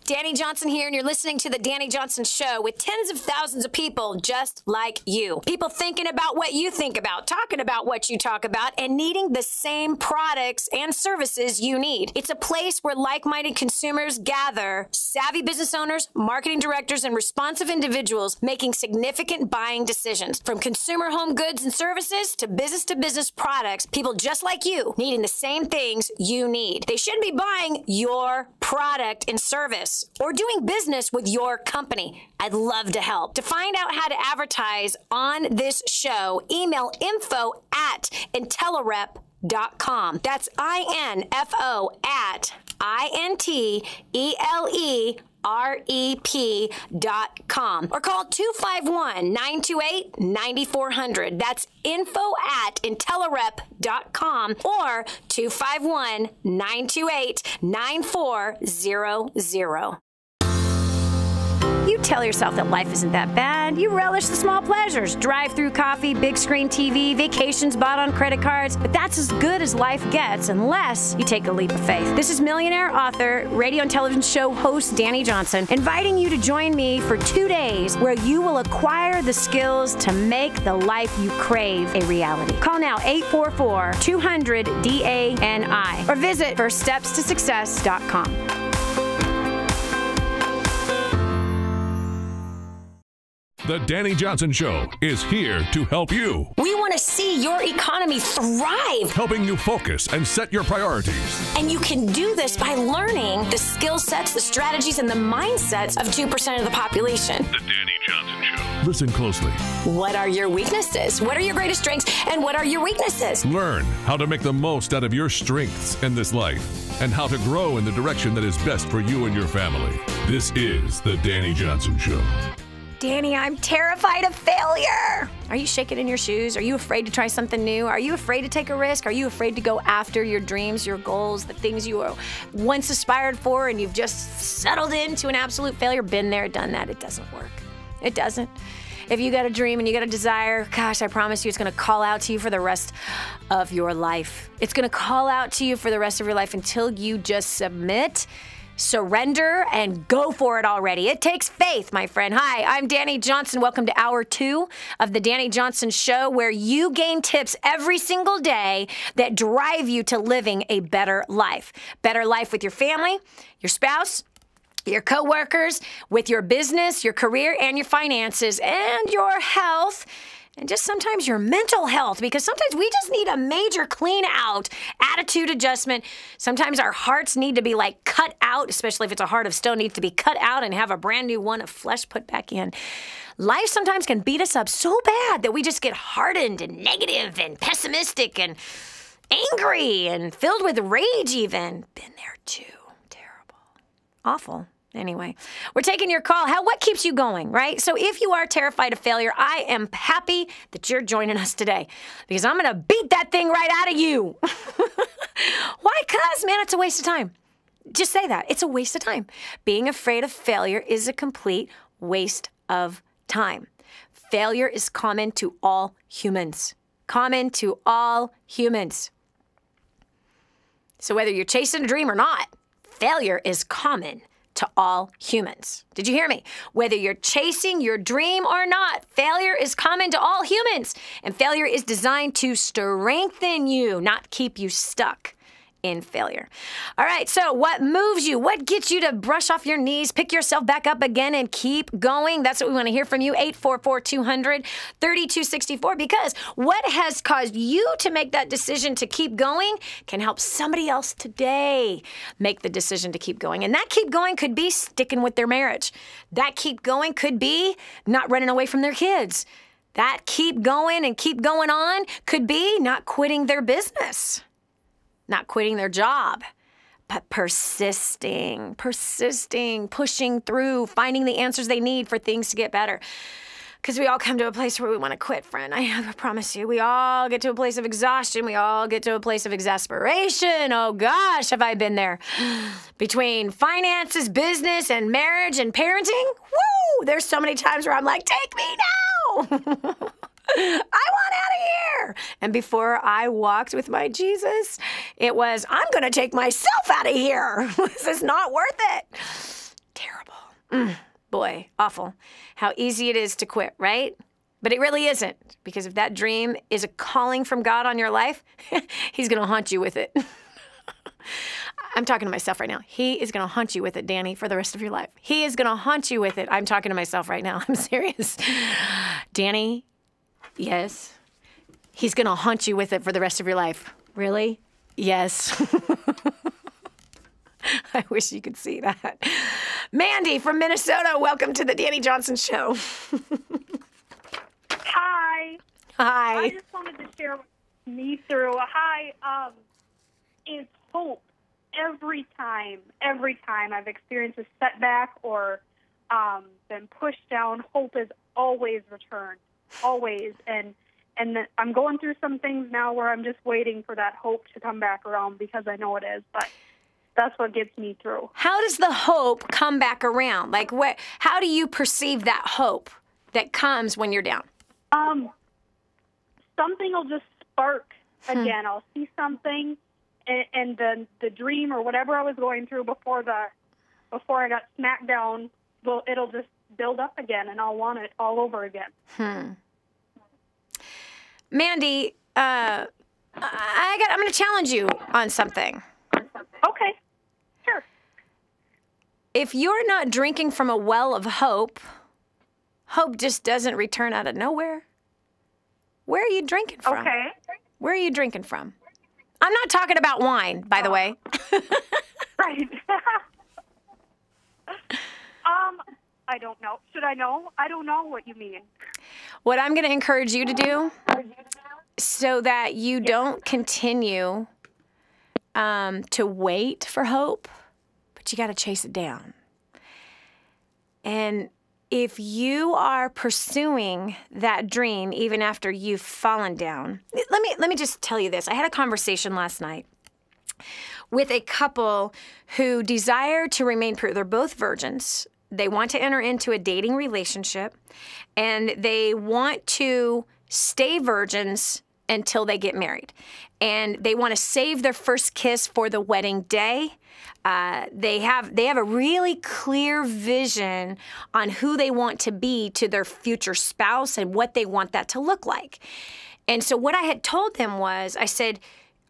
Dani Johnson here, and you're listening to The Dani Johnson Show with tens of thousands of people just like you. People thinking about what you think about, talking about what you talk about, and needing the same products and services you need. It's a place where like-minded consumers gather, savvy business owners, marketing directors, and responsive individuals making significant buying decisions. From consumer home goods and services to business products, people just like you needing the same things you need. They should be buying your product and service or doing business with your company. I'd love to help. To find out how to advertise on this show, email info@intelerep.com. That's info@INTELEREP.com or call 251-928-9400. That's info@intelerep.com or 251-928-9400. You tell yourself that life isn't that bad. You relish the small pleasures. Drive-through coffee, big screen TV, vacations bought on credit cards. But that's as good as life gets unless you take a leap of faith. This is millionaire author, radio and television show host Dani Johnson, inviting you to join me for 2 days where you will acquire the skills to make the life you crave a reality. Call now 844-200-DANI or visit firststepstosuccess.com. The Dani Johnson Show is here to help you. We want to see your economy thrive. Helping you focus and set your priorities. And you can do this by learning the skill sets, the strategies, and the mindsets of 2% of the population. The Dani Johnson Show. Listen closely. What are your weaknesses? What are your greatest strengths? And what are your weaknesses? Learn how to make the most out of your strengths in this life and how to grow in the direction that is best for you and your family. This is the Dani Johnson Show. Dani, I'm terrified of failure. Are you shaking in your shoes? Are you afraid to try something new? Are you afraid to take a risk? Are you afraid to go after your dreams, your goals, the things you once aspired for, and you've just settled into an absolute failure? Been there, done that. It doesn't work. It doesn't. If you got a dream and you got a desire, gosh, I promise you it's going to call out to you for the rest of your life. It's going to call out to you for the rest of your life until you just submit, surrender, and go for it already. It takes faith, my friend. Hi, I'm Dani Johnson. Welcome to Hour 2 of the Dani Johnson Show, where you gain tips every single day that drive you to living a better life. Better life with your family, your spouse, your coworkers, with your business, your career, and your finances, and your health, and just sometimes your mental health, because sometimes we just need a major clean out, attitude adjustment. Sometimes our hearts need to be like cut out, especially if it's a heart of stone, needs to be cut out and have a brand new one of flesh put back in. Life sometimes can beat us up so bad that we just get hardened and negative and pessimistic and angry and filled with rage even. Been there too. Terrible. Awful. Anyway, we're taking your call. What keeps you going, right? So if you are terrified of failure, I am happy that you're joining us today because I'm going to beat that thing right out of you. Why? Because, man, it's a waste of time. Just say that. It's a waste of time. Being afraid of failure is a complete waste of time. Failure is common to all humans. Common to all humans. So whether you're chasing a dream or not, failure is common to all humans. Did you hear me? Whether you're chasing your dream or not, failure is common to all humans. And failure is designed to strengthen you, not keep you stuck in failure. All right, so what moves you? What gets you to brush off your knees, pick yourself back up again, and keep going? That's what we want to hear from you. 844-200-3264. Because what has caused you to make that decision to keep going can help somebody else today make the decision to keep going. And that keep going could be sticking with their marriage. That keep going could be not running away from their kids. That keep going and keep going on could be not quitting their business. Not quitting their job, but persisting, pushing through, finding the answers they need for things to get better. Because we all come to a place where we want to quit, friend. I promise you, we all get to a place of exhaustion. We all get to a place of exasperation. Oh gosh, have I been there. Between finances, business, and marriage and parenting, woo! There's so many times where I'm like, take me now! I want out of here. And before I walked with my Jesus, it was, I'm going to take myself out of here. This is not worth it. Terrible. Boy, awful. How easy it is to quit, right? But it really isn't. Because if that dream is a calling from God on your life, he's going to haunt you with it. I'm talking to myself right now. He is going to haunt you with it, Dani, for the rest of your life. He is going to haunt you with it. I'm talking to myself right now. I'm serious. Dani, yes. He's going to haunt you with it for the rest of your life. Really? Yes. I wish you could see that. Mandy from Minnesota, welcome to the Dani Johnson Show. Hi. Hi. I just wanted to share what me through. Is hope. Every time I've experienced a setback or been pushed down, hope is always returned. Always. And I'm going through some things now where I'm just waiting for that hope to come back around because I know it is. But that's what gets me through. How does the hope come back around? Like, how do you perceive that hope that comes when you're down? Something will just spark again. I'll see something, and the dream or whatever I was going through before I got smacked down, it'll just build up again, and I'll want it all over again. Mandy, I'm going to challenge you on something. Okay, sure. If you're not drinking from a well of hope, hope just doesn't return out of nowhere. Where are you drinking from? Okay. Where are you drinking from? I'm not talking about wine, by the way. Right. I don't know. Should I know? I don't know what you mean. What I'm going to encourage you to do so that you don't continue to wait for hope, but you got to chase it down. And if you are pursuing that dream even after you've fallen down, let me just tell you this. I had a conversation last night with a couple who desire to remain pure. They're both virgins. They want to enter into a dating relationship, and they want to stay virgins until they get married. And they want to save their first kiss for the wedding day. They have a really clear vision on who they want to be to their future spouse and what they want that to look like. And so what I had told them was, I said,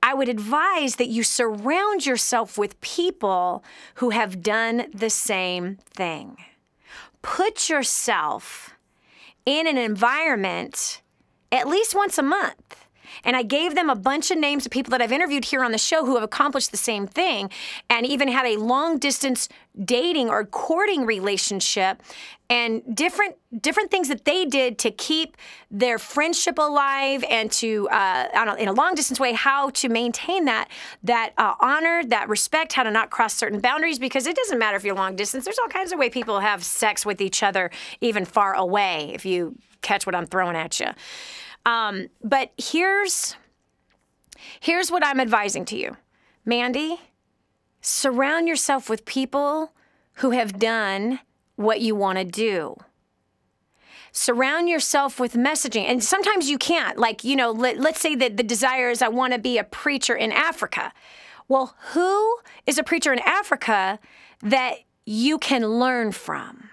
I would advise that you surround yourself with people who have done the same thing. Put yourself in an environment at least once a month. And I gave them a bunch of names of people that I've interviewed here on the show who have accomplished the same thing and even had a long-distance dating or courting relationship and different things that they did to keep their friendship alive and to, in a long-distance way, how to maintain that honor, that respect, how to not cross certain boundaries, because it doesn't matter if you're long-distance. There's all kinds of ways people have sex with each other even far away, if you catch what I'm throwing at you. But here's what I'm advising to you. Mandy, surround yourself with people who have done what you want to do. Surround yourself with messaging. And sometimes you can't. Like, let's say that the desire is I want to be a preacher in Africa. Well, who is a preacher in Africa that you can learn from?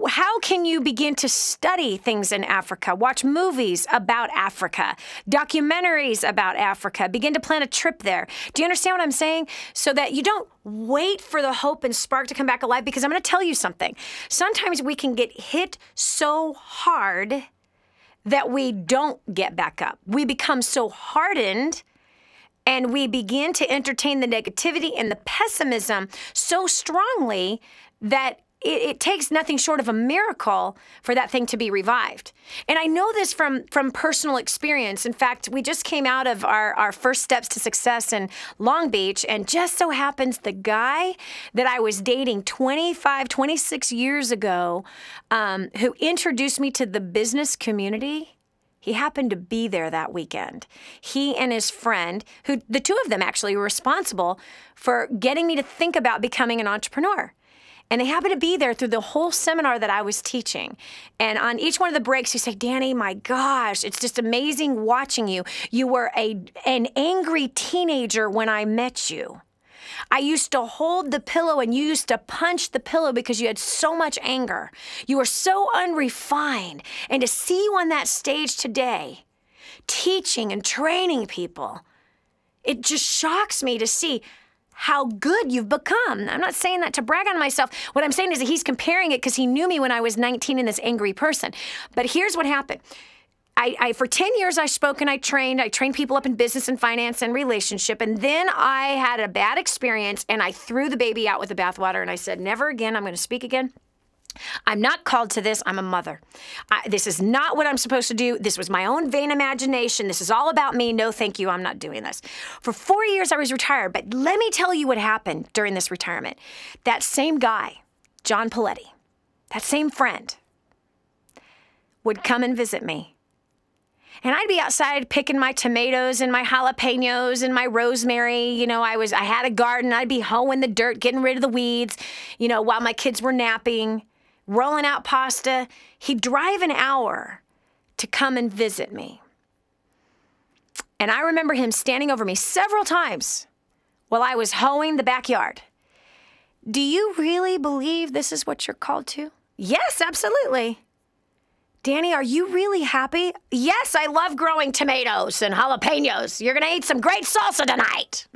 How can you begin to study things in Africa? Watch movies about Africa, documentaries about Africa, begin to plan a trip there. Do you understand what I'm saying? So that you don't wait for the hope and spark to come back alive, because I'm going to tell you something. Sometimes we can get hit so hard that we don't get back up. We become so hardened and we begin to entertain the negativity and the pessimism so strongly that it takes nothing short of a miracle for that thing to be revived. And I know this from personal experience. In fact, we just came out of our first steps to success in Long Beach, and just so happens the guy that I was dating 26 years ago, who introduced me to the business community, he happened to be there that weekend. He and his friend, who the two of them actually were responsible for getting me to think about becoming an entrepreneur. And they happened to be there through the whole seminar that I was teaching. And on each one of the breaks, he said, Dani, my gosh, it's just amazing watching you. You were an angry teenager when I met you. I used to hold the pillow and you used to punch the pillow because you had so much anger. You were so unrefined. And to see you on that stage today, teaching and training people, it just shocks me to see how good you've become. I'm not saying that to brag on myself. What I'm saying is that he's comparing it because he knew me when I was 19 and this angry person. But here's what happened. I for 10 years, I spoke and I trained people up in business and finance and relationship. And then I had a bad experience and I threw the baby out with the bathwater and I said, never again, I'm going to speak again. I'm not called to this. I'm a mother. This is not what I'm supposed to do. This was my own vain imagination. This is all about me. No, thank you. I'm not doing this. For 4 years, I was retired. But let me tell you what happened during this retirement. That same guy, John Paletti, that same friend, would come and visit me. And I'd be outside picking my tomatoes and my jalapenos and my rosemary. I had a garden. I'd be hoeing the dirt, getting rid of the weeds, while my kids were napping, rolling out pasta. He'd drive an hour to come and visit me. And I remember him standing over me several times while I was hoeing the backyard. Do you really believe this is what you're called to? Yes, absolutely. Dani, are you really happy? Yes, I love growing tomatoes and jalapenos. You're going to eat some great salsa tonight.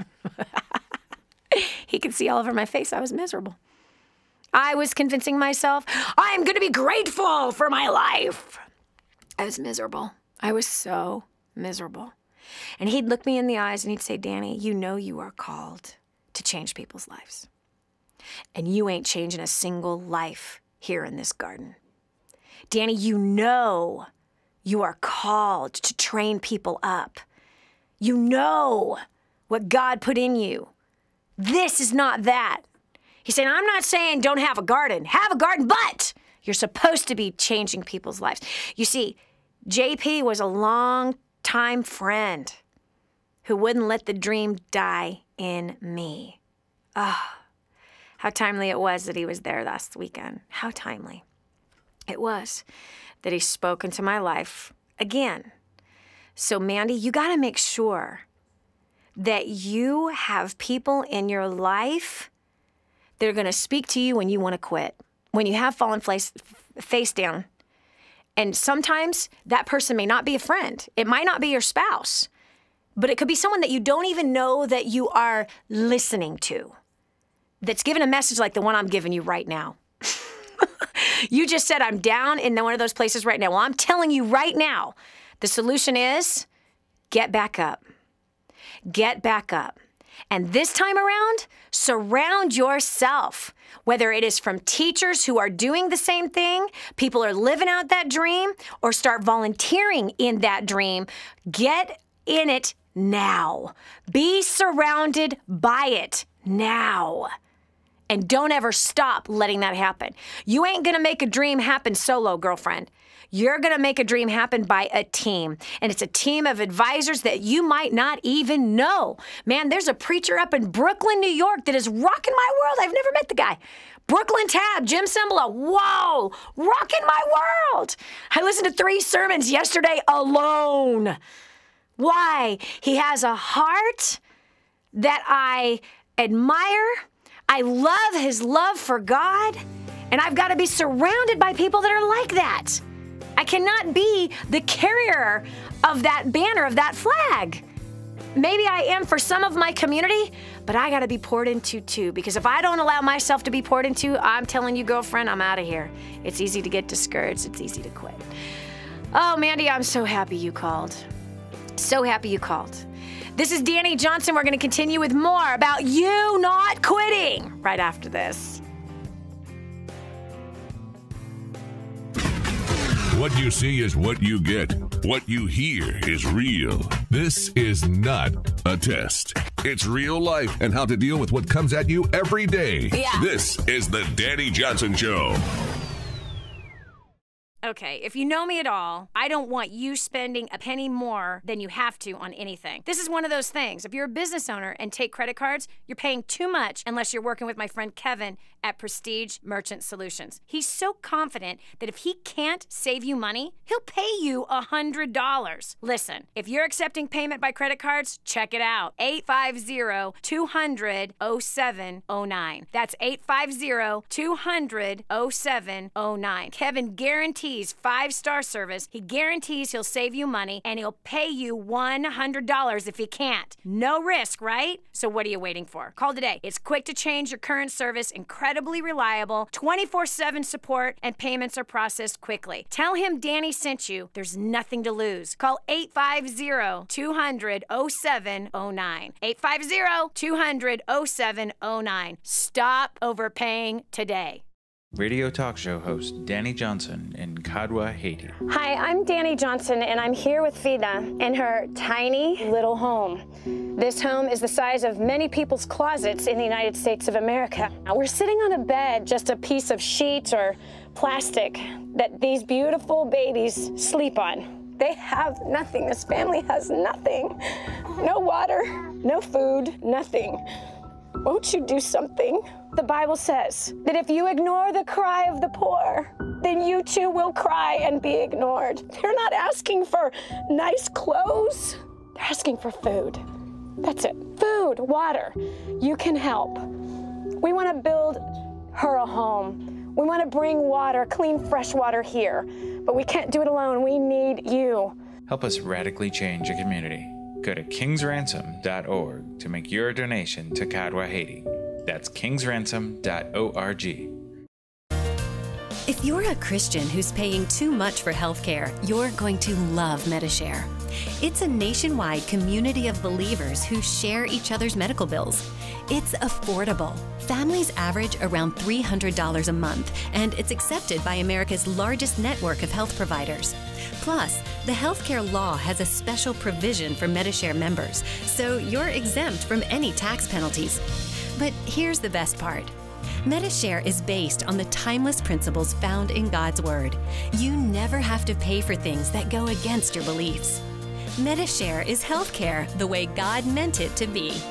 He could see all over my face I was miserable. I was convincing myself, I'm going to be grateful for my life. I was miserable. I was so miserable. And he'd look me in the eyes and he'd say, Dani, you know you are called to change people's lives. And you ain't changing a single life here in this garden. Dani, you know you are called to train people up. You know what God put in you. This is not that. He's saying, I'm not saying don't have a garden. Have a garden, but you're supposed to be changing people's lives. You see, JP was a long-time friend who wouldn't let the dream die in me. Ah, how timely it was that he was there last weekend. How timely it was that he spoke into my life again. So, Mandy, you got to make sure that you have people in your life that are going to speak to you when you want to quit, when you have fallen face down. And sometimes that person may not be a friend. It might not be your spouse, but it could be someone that you don't even know that you are listening to, that's giving a message like the one I'm giving you right now. You just said, I'm down in one of those places right now. Well, I'm telling you right now, the solution is get back up. Get back up. And this time around, surround yourself, whether it is from teachers who are doing the same thing, people are living out that dream, or start volunteering in that dream. Get in it now. Be surrounded by it now. And don't ever stop letting that happen. You ain't gonna make a dream happen solo, girlfriend. You're gonna make a dream happen by a team. And it's a team of advisors that you might not even know. Man, there's a preacher up in Brooklyn, New York that is rocking my world. I've never met the guy. Brooklyn Tab, Jim Cymbala, whoa, rocking my world. I listened to 3 sermons yesterday alone. Why? He has a heart that I admire. I love his love for God, and I've got to be surrounded by people that are like that. I cannot be the carrier of that banner, of that flag. Maybe I am for some of my community, but I got to be poured into too, because if I don't allow myself to be poured into, I'm telling you, girlfriend, I'm out of here. It's easy to get discouraged. It's easy to quit. Oh, Mandy, I'm so happy you called. So happy you called. This is Dani Johnson. We're going to continue with more about you not quitting right after this. What you see is what you get. What you hear is real. This is not a test. It's real life and how to deal with what comes at you every day. Yeah. This is the Dani Johnson Show. Okay, if you know me at all, I don't want you spending a penny more than you have to on anything. This is one of those things. If you're a business owner and take credit cards, you're paying too much unless you're working with my friend Kevin at Prestige Merchant Solutions. He's so confident that if he can't save you money, he'll pay you $100. Listen, if you're accepting payment by credit cards, check it out. 850-200-0709. That's 850-200-0709. Kevin guarantees 5-star service. He guarantees he'll save you money, and he'll pay you $100 if he can't. No risk, right? So what are you waiting for? Call today. It's quick to change your current service, incredibly reliable, 24/7 support, and payments are processed quickly. Tell him Dani sent you. There's nothing to lose. Call 850-200-0709. 850-200-0709. Stop overpaying today. Radio talk show host Dani Johnson in Kadwa, Haiti. Hi, I'm Dani Johnson, and I'm here with Vida in her tiny little home. This home is the size of many people's closets in the United States of America. Now, we're sitting on a bed, just a piece of sheet or plastic that these beautiful babies sleep on. They have nothing. This family has nothing. No water, no food, nothing. Won't you do something? The Bible says that if you ignore the cry of the poor, then you too will cry and be ignored. They're not asking for nice clothes. They're asking for food. That's it. Food, water. You can help. We want to build her a home. We want to bring water, clean, fresh water here. But we can't do it alone. We need you. Help us radically change a community. Go to kingsransom.org to make your donation to Kadwa, Haiti. That's kingsransom.org. If you're a Christian who's paying too much for healthcare, you're going to love Medishare. It's a nationwide community of believers who share each other's medical bills. It's affordable. Families average around $300 a month, and it's accepted by America's largest network of health providers. Plus, the healthcare law has a special provision for Medishare members, so you're exempt from any tax penalties. But here's the best part. MediShare is based on the timeless principles found in God's Word. You never have to pay for things that go against your beliefs. MediShare is healthcare the way God meant it to be.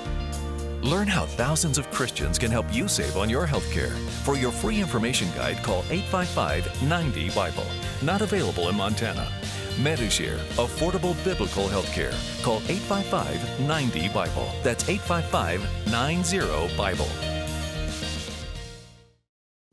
Learn how thousands of Christians can help you save on your health care. For your free information guide, call 855-90-BIBLE. Not available in Montana. MediShare, affordable biblical health care. Call 855-90-BIBLE. That's 855-90-BIBLE.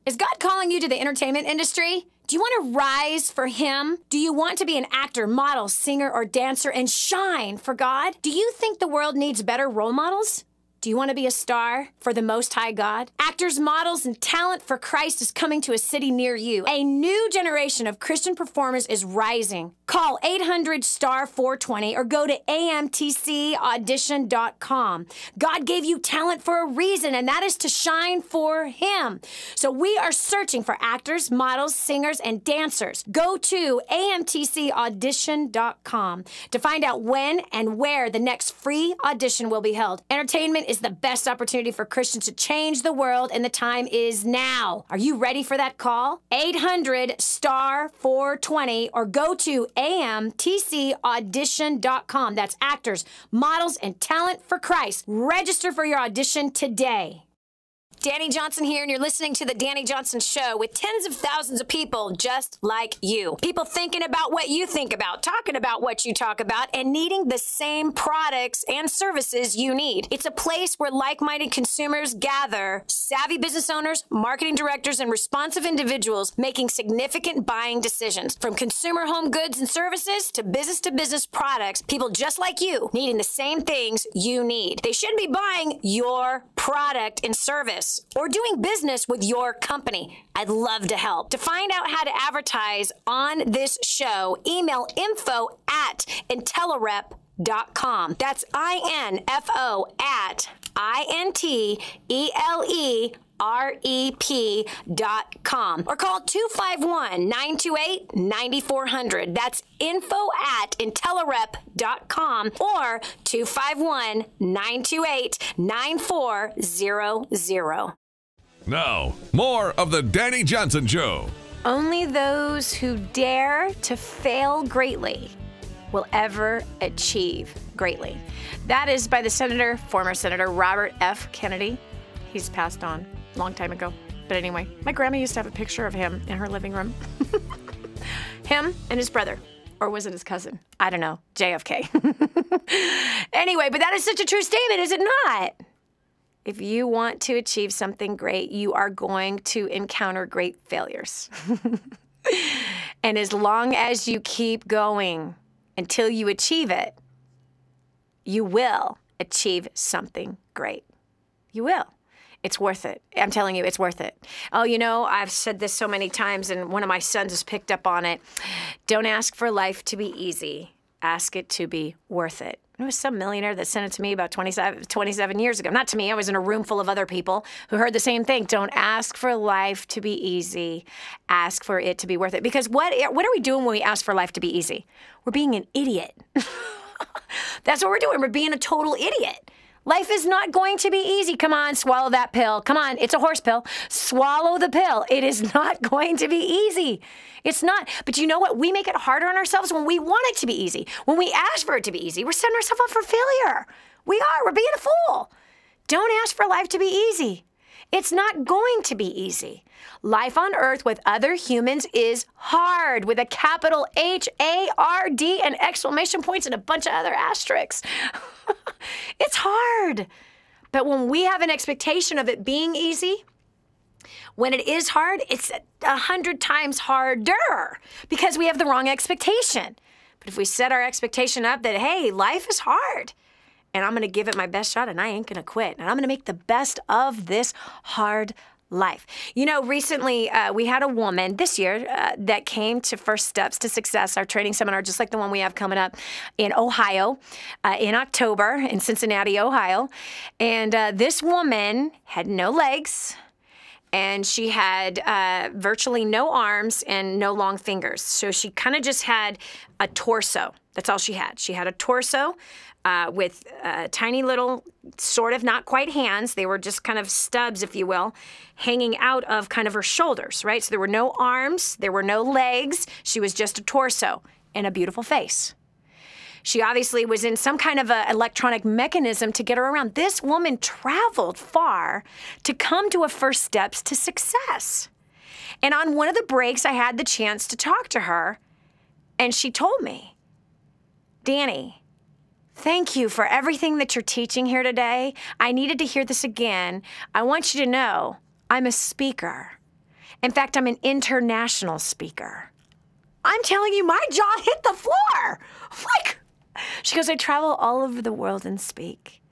Is God calling you to the entertainment industry? Do you want to rise for Him? Do you want to be an actor, model, singer, or dancer and shine for God? Do you think the world needs better role models? Do you want to be a star for the Most High God? Actors, models, and talent for Christ is coming to a city near you. A new generation of Christian performers is rising. Call 800-STAR-420 or go to amtcaudition.com. God gave you talent for a reason, and that is to shine for Him. So we are searching for actors, models, singers, and dancers. Go to amtcaudition.com to find out when and where the next free audition will be held. Entertainment is the best opportunity for Christians to change the world, and the time is now. Are you ready for that call? 800-STAR-420 or go to amtcaudition.com. That's actors, models, and talent for Christ. Register for your audition today. Dani Johnson here, and you're listening to The Dani Johnson Show with tens of thousands of people just like you. People thinking about what you think about, talking about what you talk about, and needing the same products and services you need. It's a place where like-minded consumers gather, savvy business owners, marketing directors, and responsive individuals making significant buying decisions. From consumer home goods and services to business products, people just like you needing the same things you need. They should be buying your product and service or doing business with your company. I'd love to help. To find out how to advertise on this show, email info@intelerep.com. That's info at INTELEREP.com or call 251-928-9400. That's info@intelerep.com or 251-928-9400. Now, more of the Dani Johnson Show. Only those who dare to fail greatly will ever achieve greatly. That is by the former Senator Robert F. Kennedy. He's passed on a long time ago. But anyway, my grandma used to have a picture of him in her living room. Him and his brother. Or was it his cousin? I don't know. JFK. Anyway, but that is such a true statement, is it not? If you want to achieve something great, you are going to encounter great failures. And as long as you keep going until you achieve it, you will achieve something great. You will. It's worth it. I'm telling you, it's worth it. Oh, you know, I've said this so many times, and one of my sons has picked up on it. Don't ask for life to be easy. Ask it to be worth it. It was some millionaire that sent it to me about 27 years ago. Not to me. I was in a room full of other people who heard the same thing. Don't ask for life to be easy. Ask for it to be worth it. Because what are we doing when we ask for life to be easy? We're being an idiot. That's what we're doing. We're being a total idiot. Life is not going to be easy. Come on, swallow that pill. Come on, it's a horse pill. Swallow the pill. It is not going to be easy. It's not. But you know what? We make it harder on ourselves when we want it to be easy. When we ask for it to be easy, we're setting ourselves up for failure. We are. We're being a fool. Don't ask for life to be easy. It's not going to be easy. Life on earth with other humans is hard, with a capital H-A-R-D and exclamation points and a bunch of other asterisks. It's hard. But when we have an expectation of it being easy, when it is hard, it's 100 times harder because we have the wrong expectation. But if we set our expectation up that, hey, life is hard, and I'm going to give it my best shot, and I ain't going to quit, and I'm going to make the best of this hard life. You know, recently we had a woman this year that came to First Steps to Success, our training seminar, just like the one we have coming up in Ohio in October in Cincinnati, Ohio. And this woman had no legs, and she had virtually no arms and no long fingers. So she kind of just had a torso. That's all she had. She had a torso with tiny little, sort of not quite hands. They were just kind of stubs, if you will, hanging out of kind of her shoulders, right? So there were no arms, there were no legs. She was just a torso and a beautiful face. She obviously was in some kind of a electronic mechanism to get her around. This woman traveled far to come to a first steps to success. And on one of the breaks, I had the chance to talk to her, and she told me, Dani, thank you for everything that you're teaching here today. I needed to hear this again. I want you to know I'm a speaker. In fact, I'm an international speaker. I'm telling you, my jaw hit the floor. She goes, I travel all over the world and speak.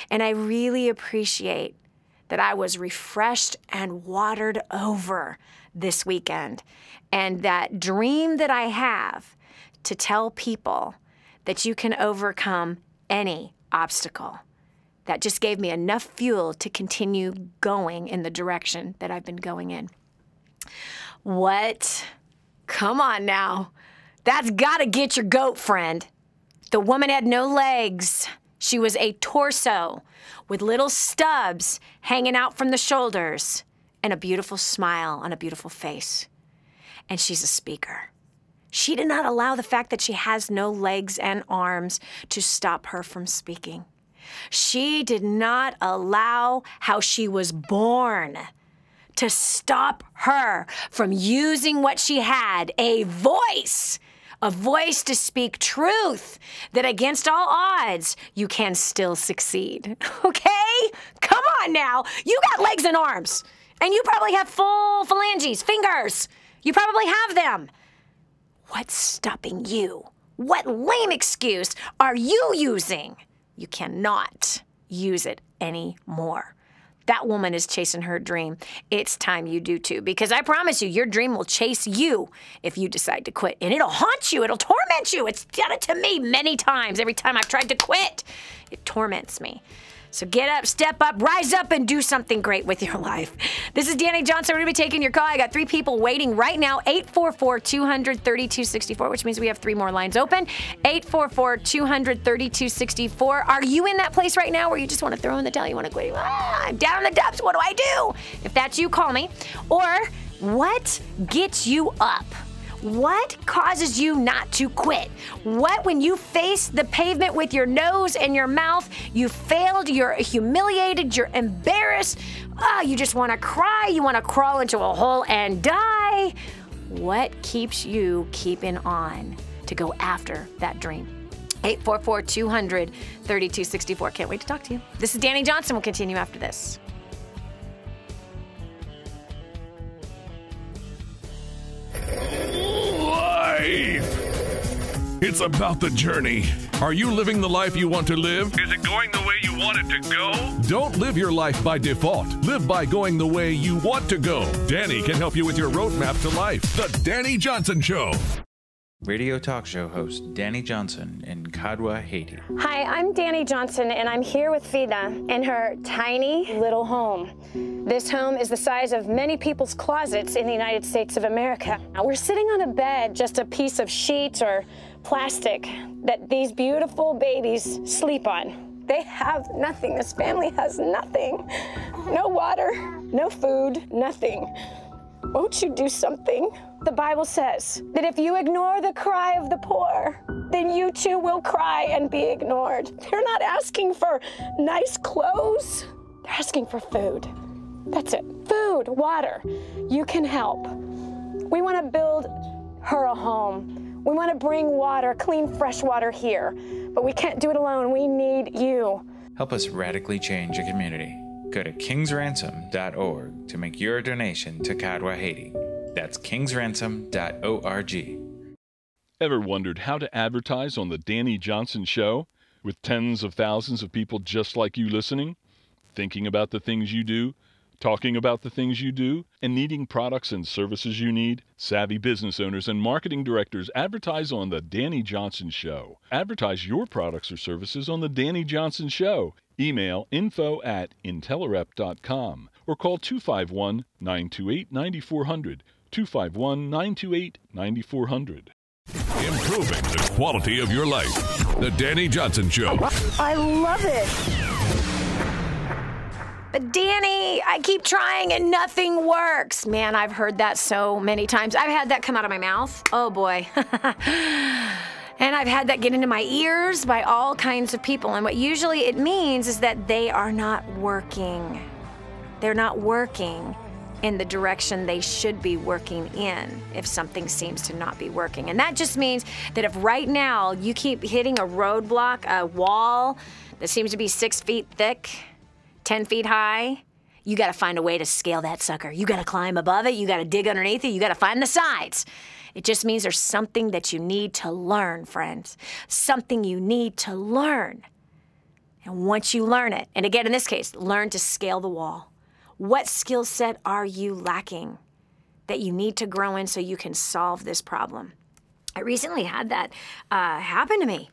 And I really appreciate that I was refreshed and watered over this weekend. And that dream that I have to tell people that you can overcome any obstacle. That just gave me enough fuel to continue going in the direction that I've been going in. What? Come on now. That's gotta get your goat, friend. The woman had no legs. She was a torso with little stubs hanging out from the shoulders and a beautiful smile on a beautiful face. And she's a speaker. She did not allow the fact that she has no legs and arms to stop her from speaking. She did not allow how she was born to stop her from using what she had, a voice to speak truth, that against all odds, you can still succeed. Okay? Come on now. You got legs and arms, and you probably have full phalanges, fingers. You probably have them. What's stopping you? What lame excuse are you using? You cannot use it anymore. That woman is chasing her dream. It's time you do too, because I promise you, your dream will chase you if you decide to quit. And it'll haunt you. It'll torment you. It's done it to me many times. Every time I've tried to quit, it torments me. So get up, step up, rise up, and do something great with your life. This is Dani Johnson. We're going to be taking your call. I got 3 people waiting right now. 844-200-3264, which means we have 3 more lines open. 844-200-3264. Are you in that place right now where you just want to throw in the towel? You want to quit? I'm down in the depths. What do I do? If that's you, call me. Or what gets you up? What causes you not to quit? What, when you face the pavement with your nose and your mouth, you failed, you're humiliated, you're embarrassed, you just want to cry, you want to crawl into a hole and die? What keeps you keeping on to go after that dream? 844-200-3264. Can't wait to talk to you. This is Dani Johnson. We'll continue after this. It's about the journey. Are you living the life you want to live? Is it going the way you want it to go? Don't live your life by default. Live by going the way you want to go. Dani can help you with your roadmap to life. The Dani Johnson Show. Radio talk show host Dani Johnson in Kadwa, Haiti. Hi, I'm Dani Johnson, and I'm here with Vida in her tiny little home. This home is the size of many people's closets in the United States of America. Now, we're sitting on a bed, just a piece of sheets or plastic that these beautiful babies sleep on. They have nothing. This family has nothing. No water, no food, nothing. Won't you do something? The Bible says that if you ignore the cry of the poor, then you too will cry and be ignored. They're not asking for nice clothes. They're asking for food. That's it. Food, water. You can help. We want to build her a home. We want to bring water, clean, fresh water here. But we can't do it alone. We need you. Help us radically change a community. Go to kingsransom.org to make your donation to Kadwa, Haiti. That's kingsransom.org. Ever wondered how to advertise on the Dani Johnson Show with tens of thousands of people just like you listening, thinking about the things you do, talking about the things you do, and needing products and services you need? Savvy business owners and marketing directors advertise on the Dani Johnson Show. Advertise your products or services on the Dani Johnson Show. Email info@intellerep.com or call 251-928-9400, 251-928-9400. improving the quality of your life. The Dani Johnson Show. I love it. But Dani, I keep trying and nothing works. Man, I've heard that so many times. I've had that come out of my mouth. Oh boy. And I've had that get into my ears by all kinds of people. And what usually it means is that they are not working. They're not working in the direction they should be working in if something seems to not be working. And that just means that if right now you keep hitting a roadblock, a wall that seems to be 6 feet thick, 10 feet high, you got to find a way to scale that sucker. You got to climb above it. You got to dig underneath it. You got to find the sides. It just means there's something that you need to learn, friends. Something you need to learn. And once you learn it, and again, in this case, learn to scale the wall. What skill set are you lacking that you need to grow in so you can solve this problem? I recently had that happen to me.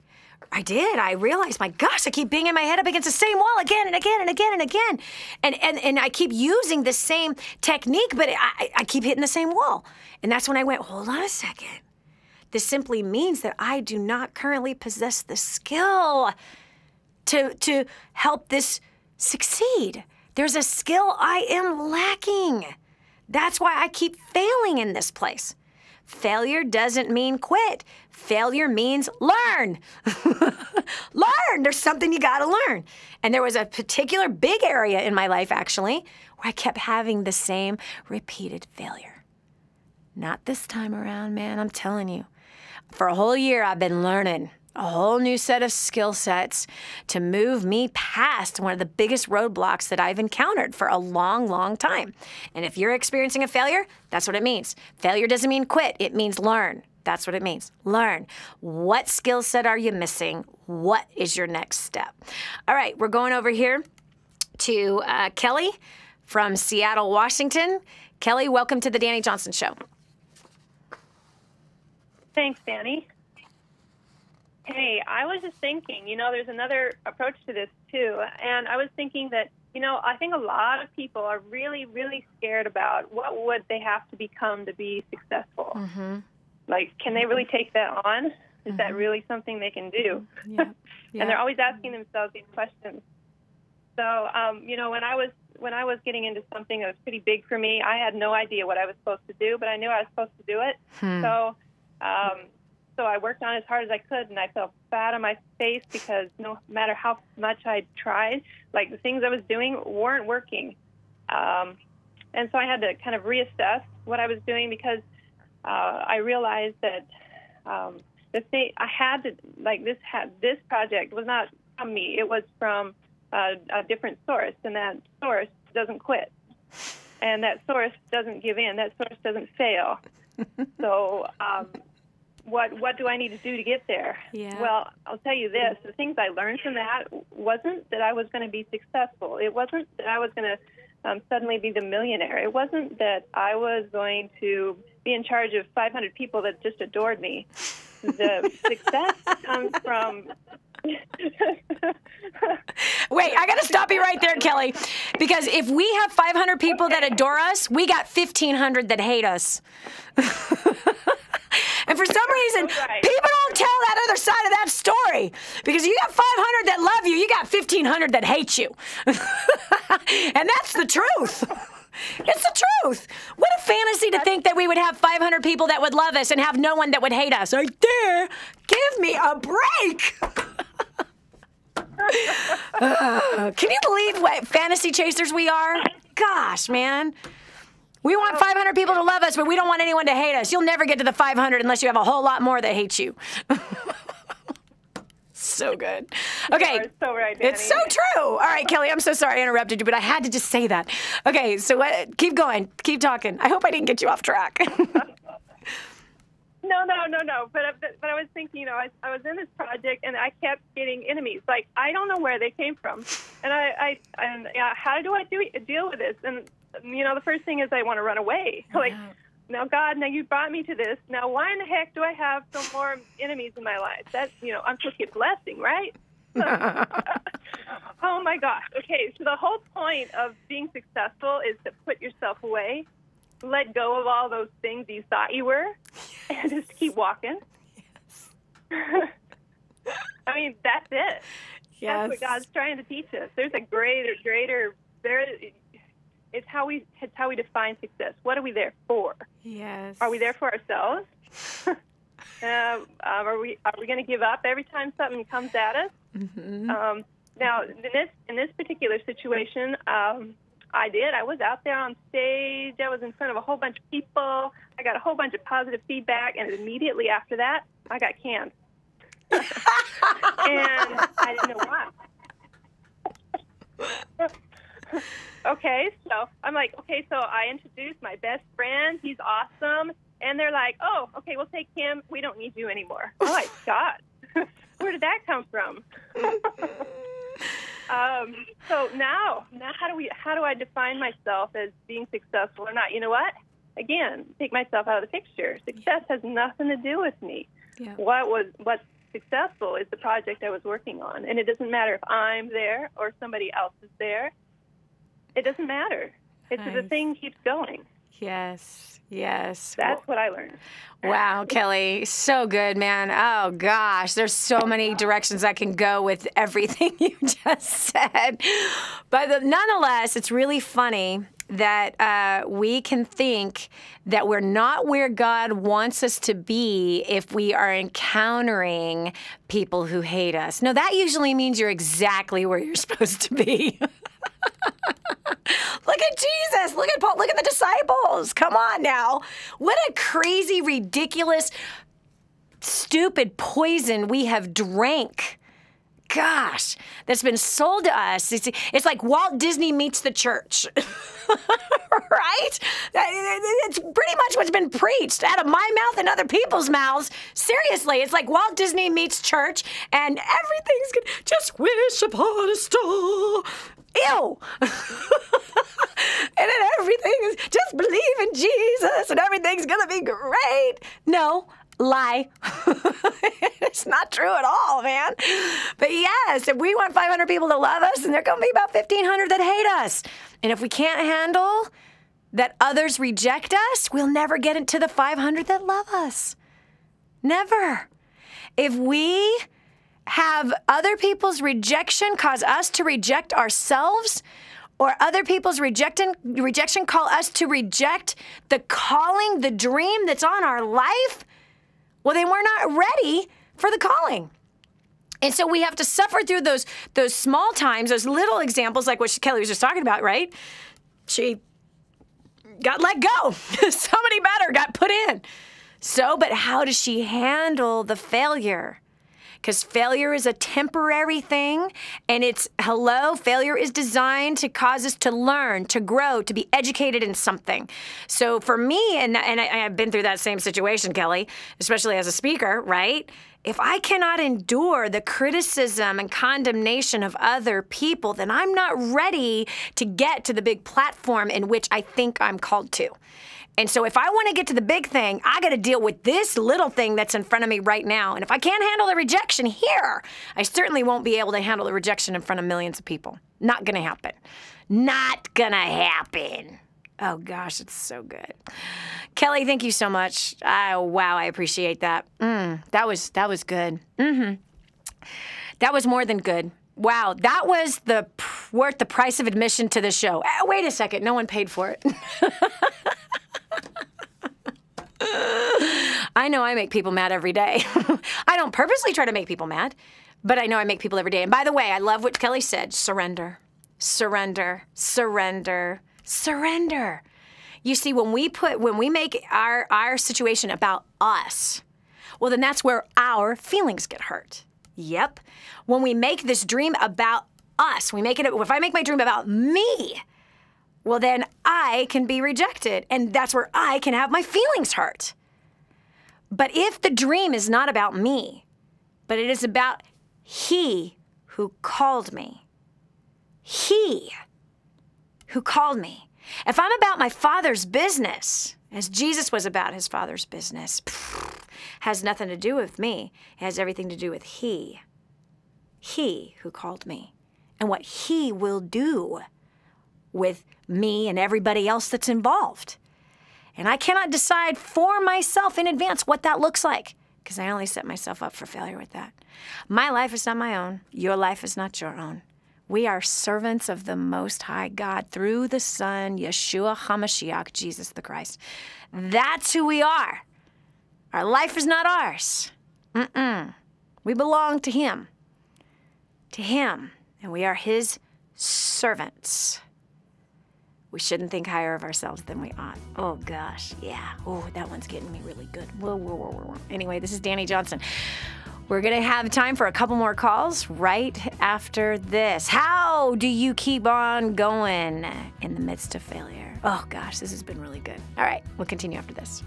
I did. I realized, my gosh, I keep banging my head up against the same wall again and again and again and again. And I keep using the same technique, but I keep hitting the same wall. And that's when I went, hold on a second. This simply means that I do not currently possess the skill to help this succeed. There's a skill I am lacking. That's why I keep failing in this place. Failure doesn't mean quit. Failure means learn. Learn. There's something you got to learn. And there was a particular big area in my life, actually, where I kept having the same repeated failure. Not this time around, man. I'm telling you. For a whole year, I've been learning a whole new set of skill sets to move me past one of the biggest roadblocks that I've encountered for a long, long time. And if you're experiencing a failure, that's what it means. Failure doesn't mean quit. It means learn. That's what it means. Learn. What skill set are you missing? What is your next step? All right, we're going over here to Kelly from Seattle, Washington. Kelly, welcome to the Dani Johnson Show. Thanks, Dani. Hey, I was just thinking, there's another approach to this, too. And I was thinking that, I think a lot of people are really, really scared about what would they have to become to be successful. Mm-hmm. Like, can they really take that on? Is that really something they can do? Yeah. Yeah. And they're always asking themselves these questions. So, when I was getting into something that was pretty big for me, I had no idea what I was supposed to do, but I knew I was supposed to do it. So I worked on it as hard as I could, and I felt bad on my face because no matter how much I tried, like the things I was doing weren't working. And so I had to kind of reassess what I was doing because I realized that I had to, like this project was not from me. It was from a different source, and that source doesn't quit. And that source doesn't give in. That source doesn't fail. So what do I need to do to get there? Yeah. Well, I'll tell you this. The things I learned from that wasn't that I was going to be successful. It wasn't that I was going to suddenly be the millionaire. It wasn't that I was going to be in charge of 500 people that just adored me. The success comes from... Wait, I got to stop you right there, Kelly, because if we have 500 people that adore us, we got 1,500 that hate us. And for some reason, people don't tell that other side of that story. Because you got 500 that love you, you got 1,500 that hate you. And that's the truth. It's the truth. What a fantasy to think that we would have 500 people that would love us and have no one that would hate us. I dare. Give me a break. Can you believe what fantasy chasers we are? Gosh, man. We want 500 people to love us, but we don't want anyone to hate us. You'll never get to the 500 unless you have a whole lot more that hate you. So good. Okay. You're so right, Dani. It's so true. All right, Kelly, I'm so sorry I interrupted you, but I had to just say that. Okay, so keep going. Keep talking. I hope I didn't get you off track. No. But I was thinking, I was in this project and I kept getting enemies. Like, I don't know where they came from. And how do I deal with this? And, the first thing is I want to run away. Like, now, God, now you brought me to this. Now, why in the heck do I have some more enemies in my life? That's, I'm supposed to get blessing, right? Oh, my gosh. Okay, so the whole point of being successful is to put yourself away, let go of all those things you thought you were, and just keep walking. I mean, that's it. Yes. That's what God's trying to teach us. There's a greater, it's how we define success. What are we there for? Yes. Are we there for ourselves? Are we going to give up every time something comes at us? Mm-hmm. Now, in this particular situation, I did. I was out there on stage. I was in front of a whole bunch of people. I got a whole bunch of positive feedback, and immediately after that, I got canned. And I didn't know why. Okay, so I'm like, so I introduced my best friend. He's awesome. And they're like, oh, okay, we'll take him. We don't need you anymore. Oh, my God. Where did that come from? So now how do I define myself as being successful or not? You know what? Again, take myself out of the picture. Success has nothing to do with me. Yeah. What's successful is the project I was working on. And it doesn't matter if I'm there or somebody else is there. It doesn't matter. The thing keeps going. Yes, yes. That's what I learned. Wow, Kelly, so good, man. Oh, gosh, there's so many directions I can go with everything you just said. But nonetheless, it's really funny that we can think that we're not where God wants us to be if we are encountering people who hate us. No, that usually means you're exactly where you're supposed to be. Look at Jesus. Look at Paul. Look at the disciples. Come on now. What a crazy, ridiculous, stupid poison we have drank. Gosh, that's been sold to us. It's like Walt Disney meets the church. Right? It's pretty much what's been preached out of my mouth and other people's mouths. Seriously, it's like Walt Disney meets church and everything's good. Just wish upon a star. Ew. And then everything is just believe in Jesus and everything's going to be great. No. Lie. It's not true at all, man. But yes, if we want 500 people to love us, then there are going to be about 1,500 that hate us. And if we can't handle that others reject us, we'll never get into the 500 that love us. Never. If we have other people's rejection cause us to reject ourselves, or other people's rejection call us to reject the calling, the dream that's on our life, well, then we're not ready for the calling. And so we have to suffer through those small times, those little examples like what Kelly was just talking about, right? She got let go. Somebody better got put in. So, but how does she handle the failure? Because failure is a temporary thing, and failure is designed to cause us to learn, to grow, to be educated in something. So for me, and I've been through that same situation, Kelly, especially as a speaker, right? If I cannot endure the criticism and condemnation of other people, then I'm not ready to get to the big platform in which I think I'm called to. And so if I want to get to the big thing, I got to deal with this little thing that's in front of me right now. And if I can't handle the rejection here, I certainly won't be able to handle the rejection in front of millions of people. Not going to happen. Not going to happen. Oh, gosh, it's so good. Kelly, thank you so much. Wow, I appreciate that. That was good. That was more than good. Wow, that was worth the price of admission to the show. Wait a second, no one paid for it. I know I make people mad every day. I don't purposely try to make people mad, but I know I make people every day. And by the way, I love what Kelly said. Surrender. Surrender. Surrender. Surrender. You see, when we make our situation about us, well, then that's where our feelings get hurt. Yep. When we make this dream about us, if I make my dream about me, well, then I can be rejected, and that's where I can have my feelings hurt. But if the dream is not about me, but it is about He who called me, He who called me. If I'm about my Father's business, as Jesus was about His Father's business, has nothing to do with me. It has everything to do with He who called me, and what He will do with me and everybody else that's involved. And I cannot decide for myself in advance what that looks like. because I only set myself up for failure with that. My life is not my own. Your life is not your own. We are servants of the Most High God through the Son, Yeshua HaMashiach, Jesus the Christ. That's who we are. Our life is not ours. We belong to Him. To Him. And we are His servants. We shouldn't think higher of ourselves than we ought. Oh, gosh. Yeah. Oh, that one's getting me really good. Whoa. Anyway, this is Dani Johnson. We're going to have time for a couple more calls right after this. How do you keep on going in the midst of failure? Oh, gosh, this has been really good. All right, we'll continue after this.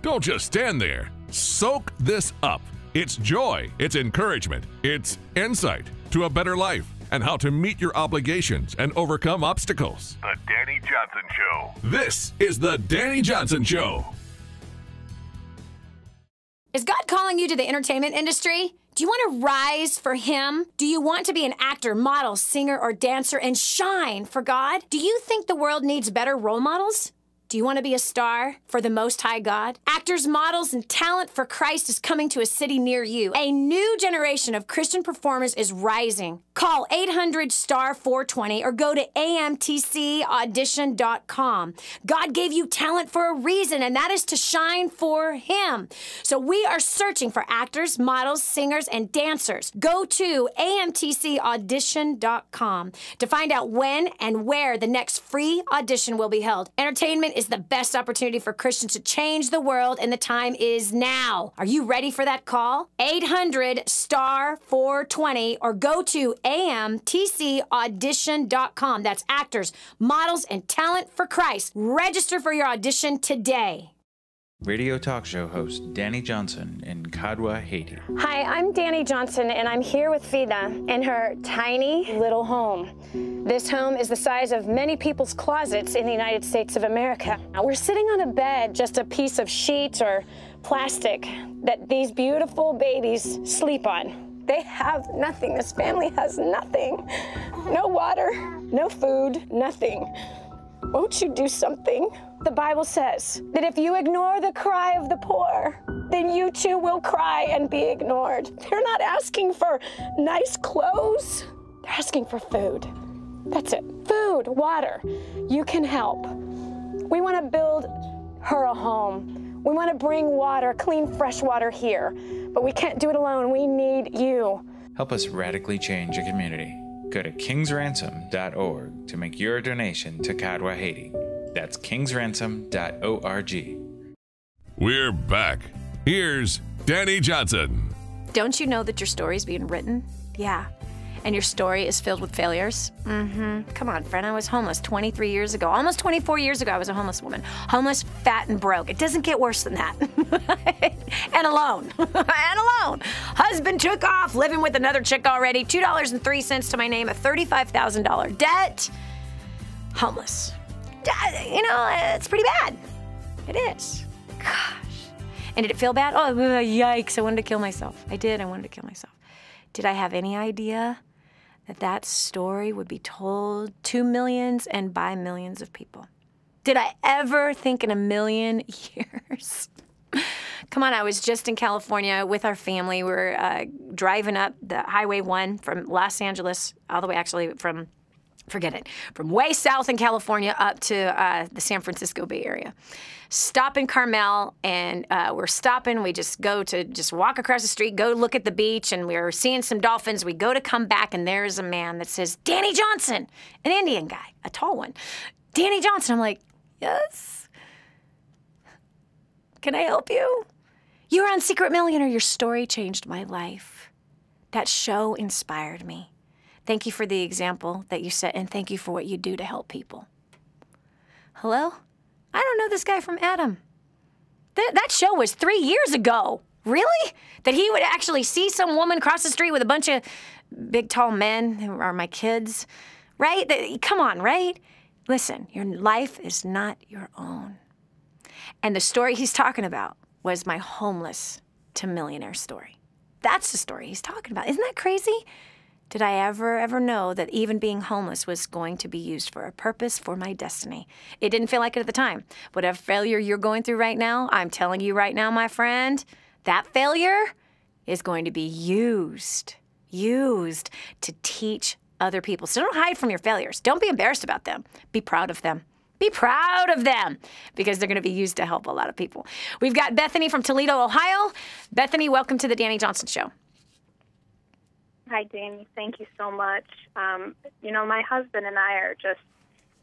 Don't just stand there. Soak this up. It's joy, it's encouragement, it's insight to a better life and how to meet your obligations and overcome obstacles. The Dani Johnson Show. This is the Dani Johnson Show. Is God calling you to the entertainment industry? Do you want to rise for Him? Do you want to be an actor, model, singer, or dancer and shine for God? Do you think the world needs better role models? Do you want to be a star for the Most High God? Actors, models, and talent for Christ is coming to a city near you. A new generation of Christian performers is rising. Call 800-STAR-420 or go to amtcaudition.com. God gave you talent for a reason, and that is to shine for Him. So we are searching for actors, models, singers, and dancers. Go to amtcaudition.com to find out when and where the next free audition will be held. Entertainment is the best opportunity for Christians to change the world, and the time is now. Are you ready for that call? 800-STAR-420 or go to amtcaudition.com. That's actors, models, and talent for Christ. Register for your audition today. Radio talk show host Dani Johnson in Kadwa, Haiti. Hi, I'm Dani Johnson, and I'm here with Vida in her tiny little home. This home is the size of many people's closets in the United States of America. Now, we're sitting on a bed, just a piece of sheet or plastic that these beautiful babies sleep on. They have nothing. This family has nothing. No water, no food, nothing. Won't you do something? The Bible says that if you ignore the cry of the poor, then you too will cry and be ignored. They're not asking for nice clothes. They're asking for food. That's it. Food, water. You can help. We want to build her a home. We want to bring water, clean, fresh water here. But we can't do it alone. We need you. Help us radically change a community. Go to kingsransom.org to make your donation to Kadwa, Haiti. That's kingsransom.org. We're back. Here's Dani Johnson. Don't you know that your story is being written? Yeah. And your story is filled with failures? Come on, friend. I was homeless 23 years ago. Almost 24 years ago, I was a homeless woman. Homeless, fat, and broke. It doesn't get worse than that. And alone. And alone. Husband took off, living with another chick already. $2.03 to my name, a $35,000 debt. Homeless. You know, it's pretty bad. It is. Gosh. And did it feel bad? Oh, yikes. I wanted to kill myself. I did. I wanted to kill myself. Did I have any idea that that story would be told to millions and by millions of people? Did I ever think in a million years? Come on, I was just in California with our family. We were driving up the Highway 1 from Los Angeles, all the way actually from way south in California up to the San Francisco Bay Area. Stop in Carmel, and we're stopping. We just go to walk across the street, go look at the beach, and we're seeing some dolphins. We go to come back, and there's a man that says, Dani Johnson, an Indian guy, a tall one. Dani Johnson. I'm like, yes. Can I help you? You were on Secret Millionaire. Your story changed my life. That show inspired me. Thank you for the example that you set, and thank you for what you do to help people. Hello? I don't know this guy from Adam. That show was 3 years ago. Really? That he would actually see some woman cross the street with a bunch of big, tall men who are my kids. Right? Come on, right? Listen, your life is not your own. And the story he's talking about was my homeless to millionaire story. That's the story he's talking about. Isn't that crazy? did I ever know that even being homeless was going to be used for a purpose for my destiny. It didn't feel like it at the time. Whatever failure you're going through right now, I'm telling you right now, my friend, that failure is going to be used to teach other people. So don't hide from your failures. Don't be embarrassed about them. Be proud of them. Be proud of them because they're going to be used to help a lot of people. We've got Bethany from Toledo, Ohio. Bethany, welcome to the Dani Johnson Show. Hi, Dani. Thank you so much. My husband and I are just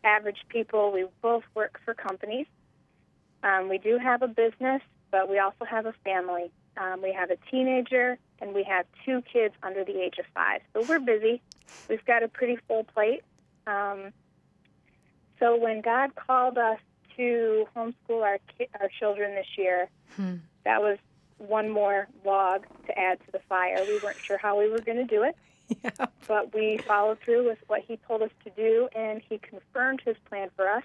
average people. We both work for companies. We do have a business, but we also have a family. We have a teenager, and we have 2 kids under the age of 5. So we're busy. We've got a pretty full plate. So when God called us to homeschool our children this year, that was one more log to add to the fire. We weren't sure how we were going to do it, but we followed through with what he told us to do, and he confirmed his plan for us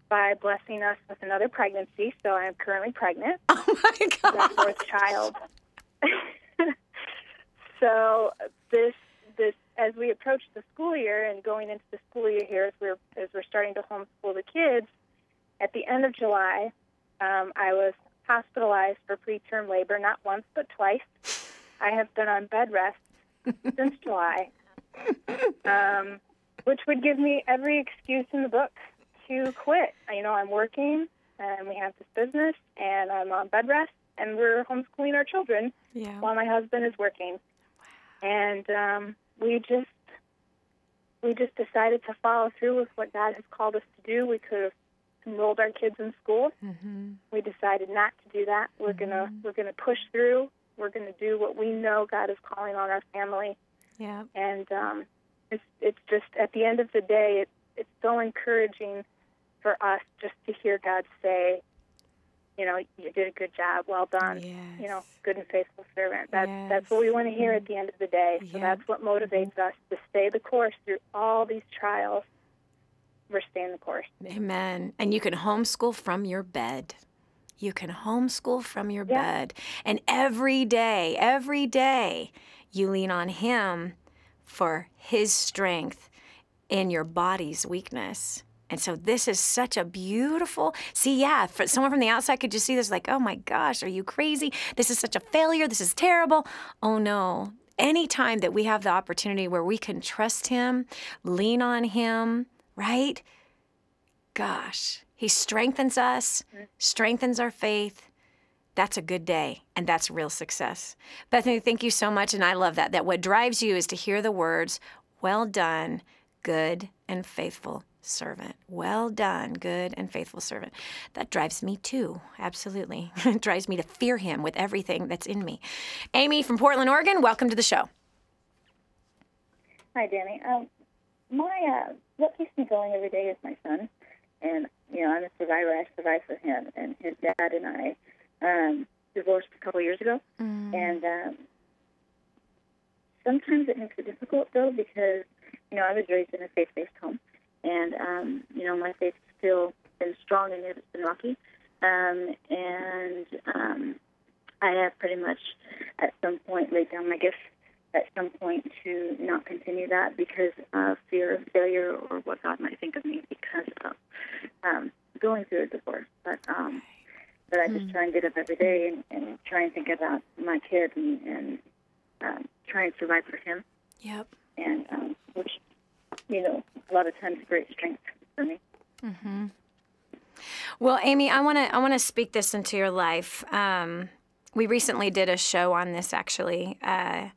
by blessing us with another pregnancy. So I am currently pregnant. Oh, my God. My 4th child. So this, as we approach the school year and going into the school year here, as we're starting to homeschool the kids, at the end of July, I was hospitalized for preterm labor, not once but twice. I have been on bed rest since July, which would give me every excuse in the book to quit. I'm working, and we have this business, and I'm on bed rest, and we're homeschooling our children while my husband is working. And we just decided to follow through with what God has called us to do. We could have enrolled our kids in school. We decided not to do that. We're gonna push through. We're gonna do what we know God is calling on our family. Yeah. And it's just at the end of the day, it's so encouraging for us just to hear God say, you did a good job. Well done. Yes. Good and faithful servant. That's what we want to hear at the end of the day. So that's what motivates us to stay the course through all these trials. We're staying the course. Amen. And you can homeschool from your bed. You can homeschool from your bed. And every day, you lean on him for his strength in your body's weakness. And so this is such a beautiful, for someone from the outside could just see this like, oh my gosh, are you crazy? This is such a failure. This is terrible. Oh no. Anytime that we have the opportunity where we can trust him, lean on him, right? Gosh, he strengthens us, strengthens our faith. That's a good day, and that's real success. Bethany, thank you so much, and I love that what drives you is to hear the words, well done, good and faithful servant. Well done, good and faithful servant. That drives me too, absolutely. It drives me to fear him with everything that's in me. Amy from Portland, Oregon, welcome to the show. Hi, Dani. What keeps me going every day is my son. And, I'm a survivor. I survive for him. And his dad and I divorced a couple years ago. And sometimes it makes it difficult, though, because, I was raised in a faith-based home. And, my faith has still been strong, and it's been rocky. And I have pretty much at some point laid down my gifts at some point to not continue that because of fear of failure or what God might think of me because of going through a divorce. But I just try and get up every day and try and think about my kid and try and survive for him. Yep. And which, a lot of times great strength for me. Mm-hmm. Well, Amy, I want to speak this into your life. We recently did a show on this, actually. I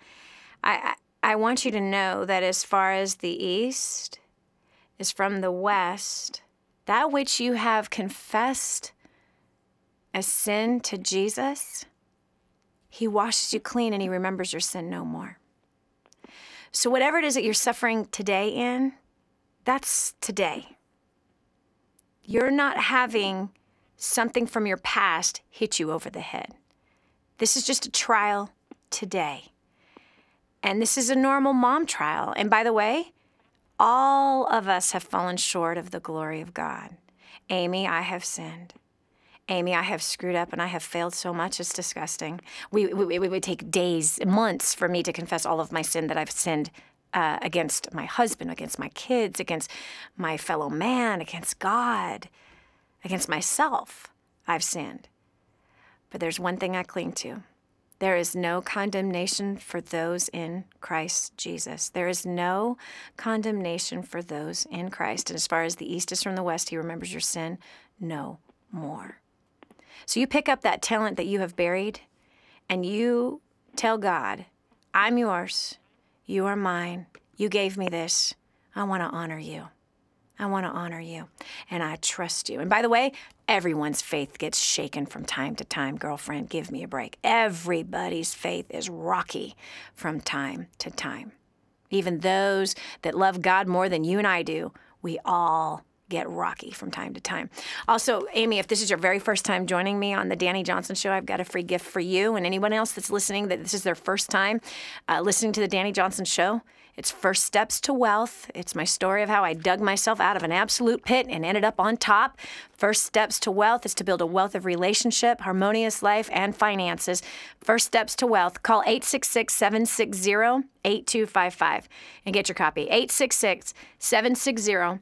want you to know that as far as the east is from the west, that which you have confessed as sin to Jesus, he washes you clean and he remembers your sin no more. So whatever it is that you're suffering today in, that's today. You're not having something from your past hit you over the head. This is just a trial today. And this is a normal mom trial. And by the way, all of us have fallen short of the glory of God. Amy, I have sinned. Amy, I have screwed up and I have failed so much. It's disgusting. It would take days, months for me to confess all of my sin that I've sinned against my husband, against my kids, against my fellow man, against God, against myself. I've sinned. But there's one thing I cling to. There is no condemnation for those in Christ Jesus. There is no condemnation for those in Christ. And as far as the east is from the west, he remembers your sin no more. So you pick up that talent that you have buried and you tell God, I'm yours. You are mine. You gave me this. I want to honor you. I want to honor you. And I trust you. And by the way, everyone's faith gets shaken from time to time. Girlfriend, give me a break. Everybody's faith is rocky from time to time. Even those that love God more than you and I do, we all get rocky from time to time. Also, Amy, if this is your very first time joining me on the Dani Johnson Show, I've got a free gift for you and anyone else that's listening that this is their first time listening to the Dani Johnson Show. It's First Steps to Wealth. It's my story of how I dug myself out of an absolute pit and ended up on top. First Steps to Wealth is to build a wealth of relationship, harmonious life, and finances. First Steps to Wealth. Call 866-760-8255 and get your copy. 866-760-8255.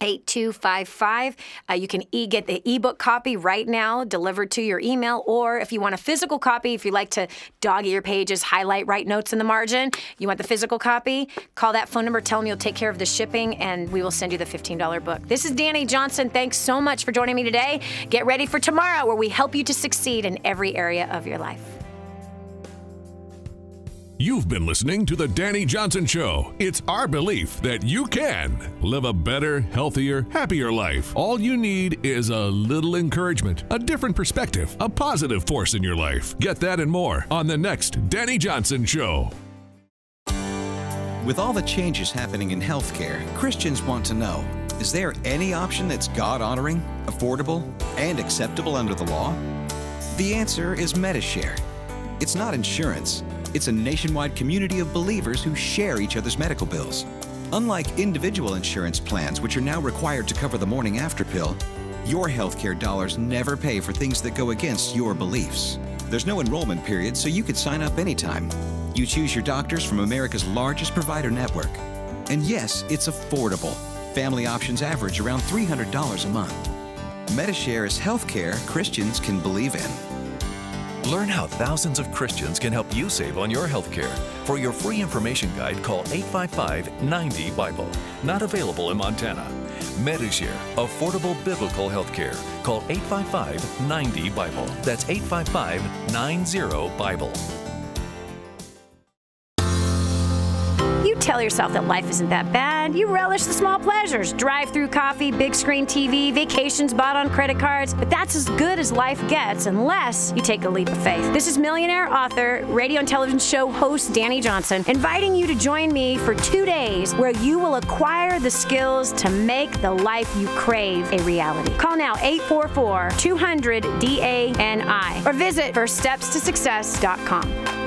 8255. You can get the ebook copy right now delivered to your email, or if you want a physical copy, if you like to dog your pages, highlight, write notes in the margin, you want the physical copy, call that phone number, tell them you'll take care of the shipping, and we will send you the $15 book. This is Dani Johnson. Thanks so much for joining me today. Get ready for tomorrow, where we help you to succeed in every area of your life. You've been listening to The Dani Johnson Show. It's our belief that you can live a better, healthier, happier life. All you need is a little encouragement, a different perspective, a positive force in your life. Get that and more on the next Dani Johnson Show. With all the changes happening in healthcare, Christians want to know, is there any option that's God-honoring, affordable, and acceptable under the law? The answer is Medishare. It's not insurance. It's a nationwide community of believers who share each other's medical bills. Unlike individual insurance plans, which are now required to cover the morning after pill, your healthcare dollars never pay for things that go against your beliefs. There's no enrollment period, so you could sign up anytime. You choose your doctors from America's largest provider network. And yes, it's affordable. Family options average around $300 a month. Medishare is healthcare Christians can believe in. Learn how thousands of Christians can help you save on your health care. For your free information guide, call 855-90-BIBLE. Not available in Montana. Medishare, affordable biblical health care. Call 855-90-BIBLE. That's 855-90-BIBLE. You tell yourself that life isn't that bad. You relish the small pleasures. Drive-through coffee, big screen TV, vacations bought on credit cards. But that's as good as life gets unless you take a leap of faith. This is millionaire author, radio and television show host Dani Johnson, inviting you to join me for 2 days where you will acquire the skills to make the life you crave a reality. Call now 844-200-DANI or visit firststepstosuccess.com.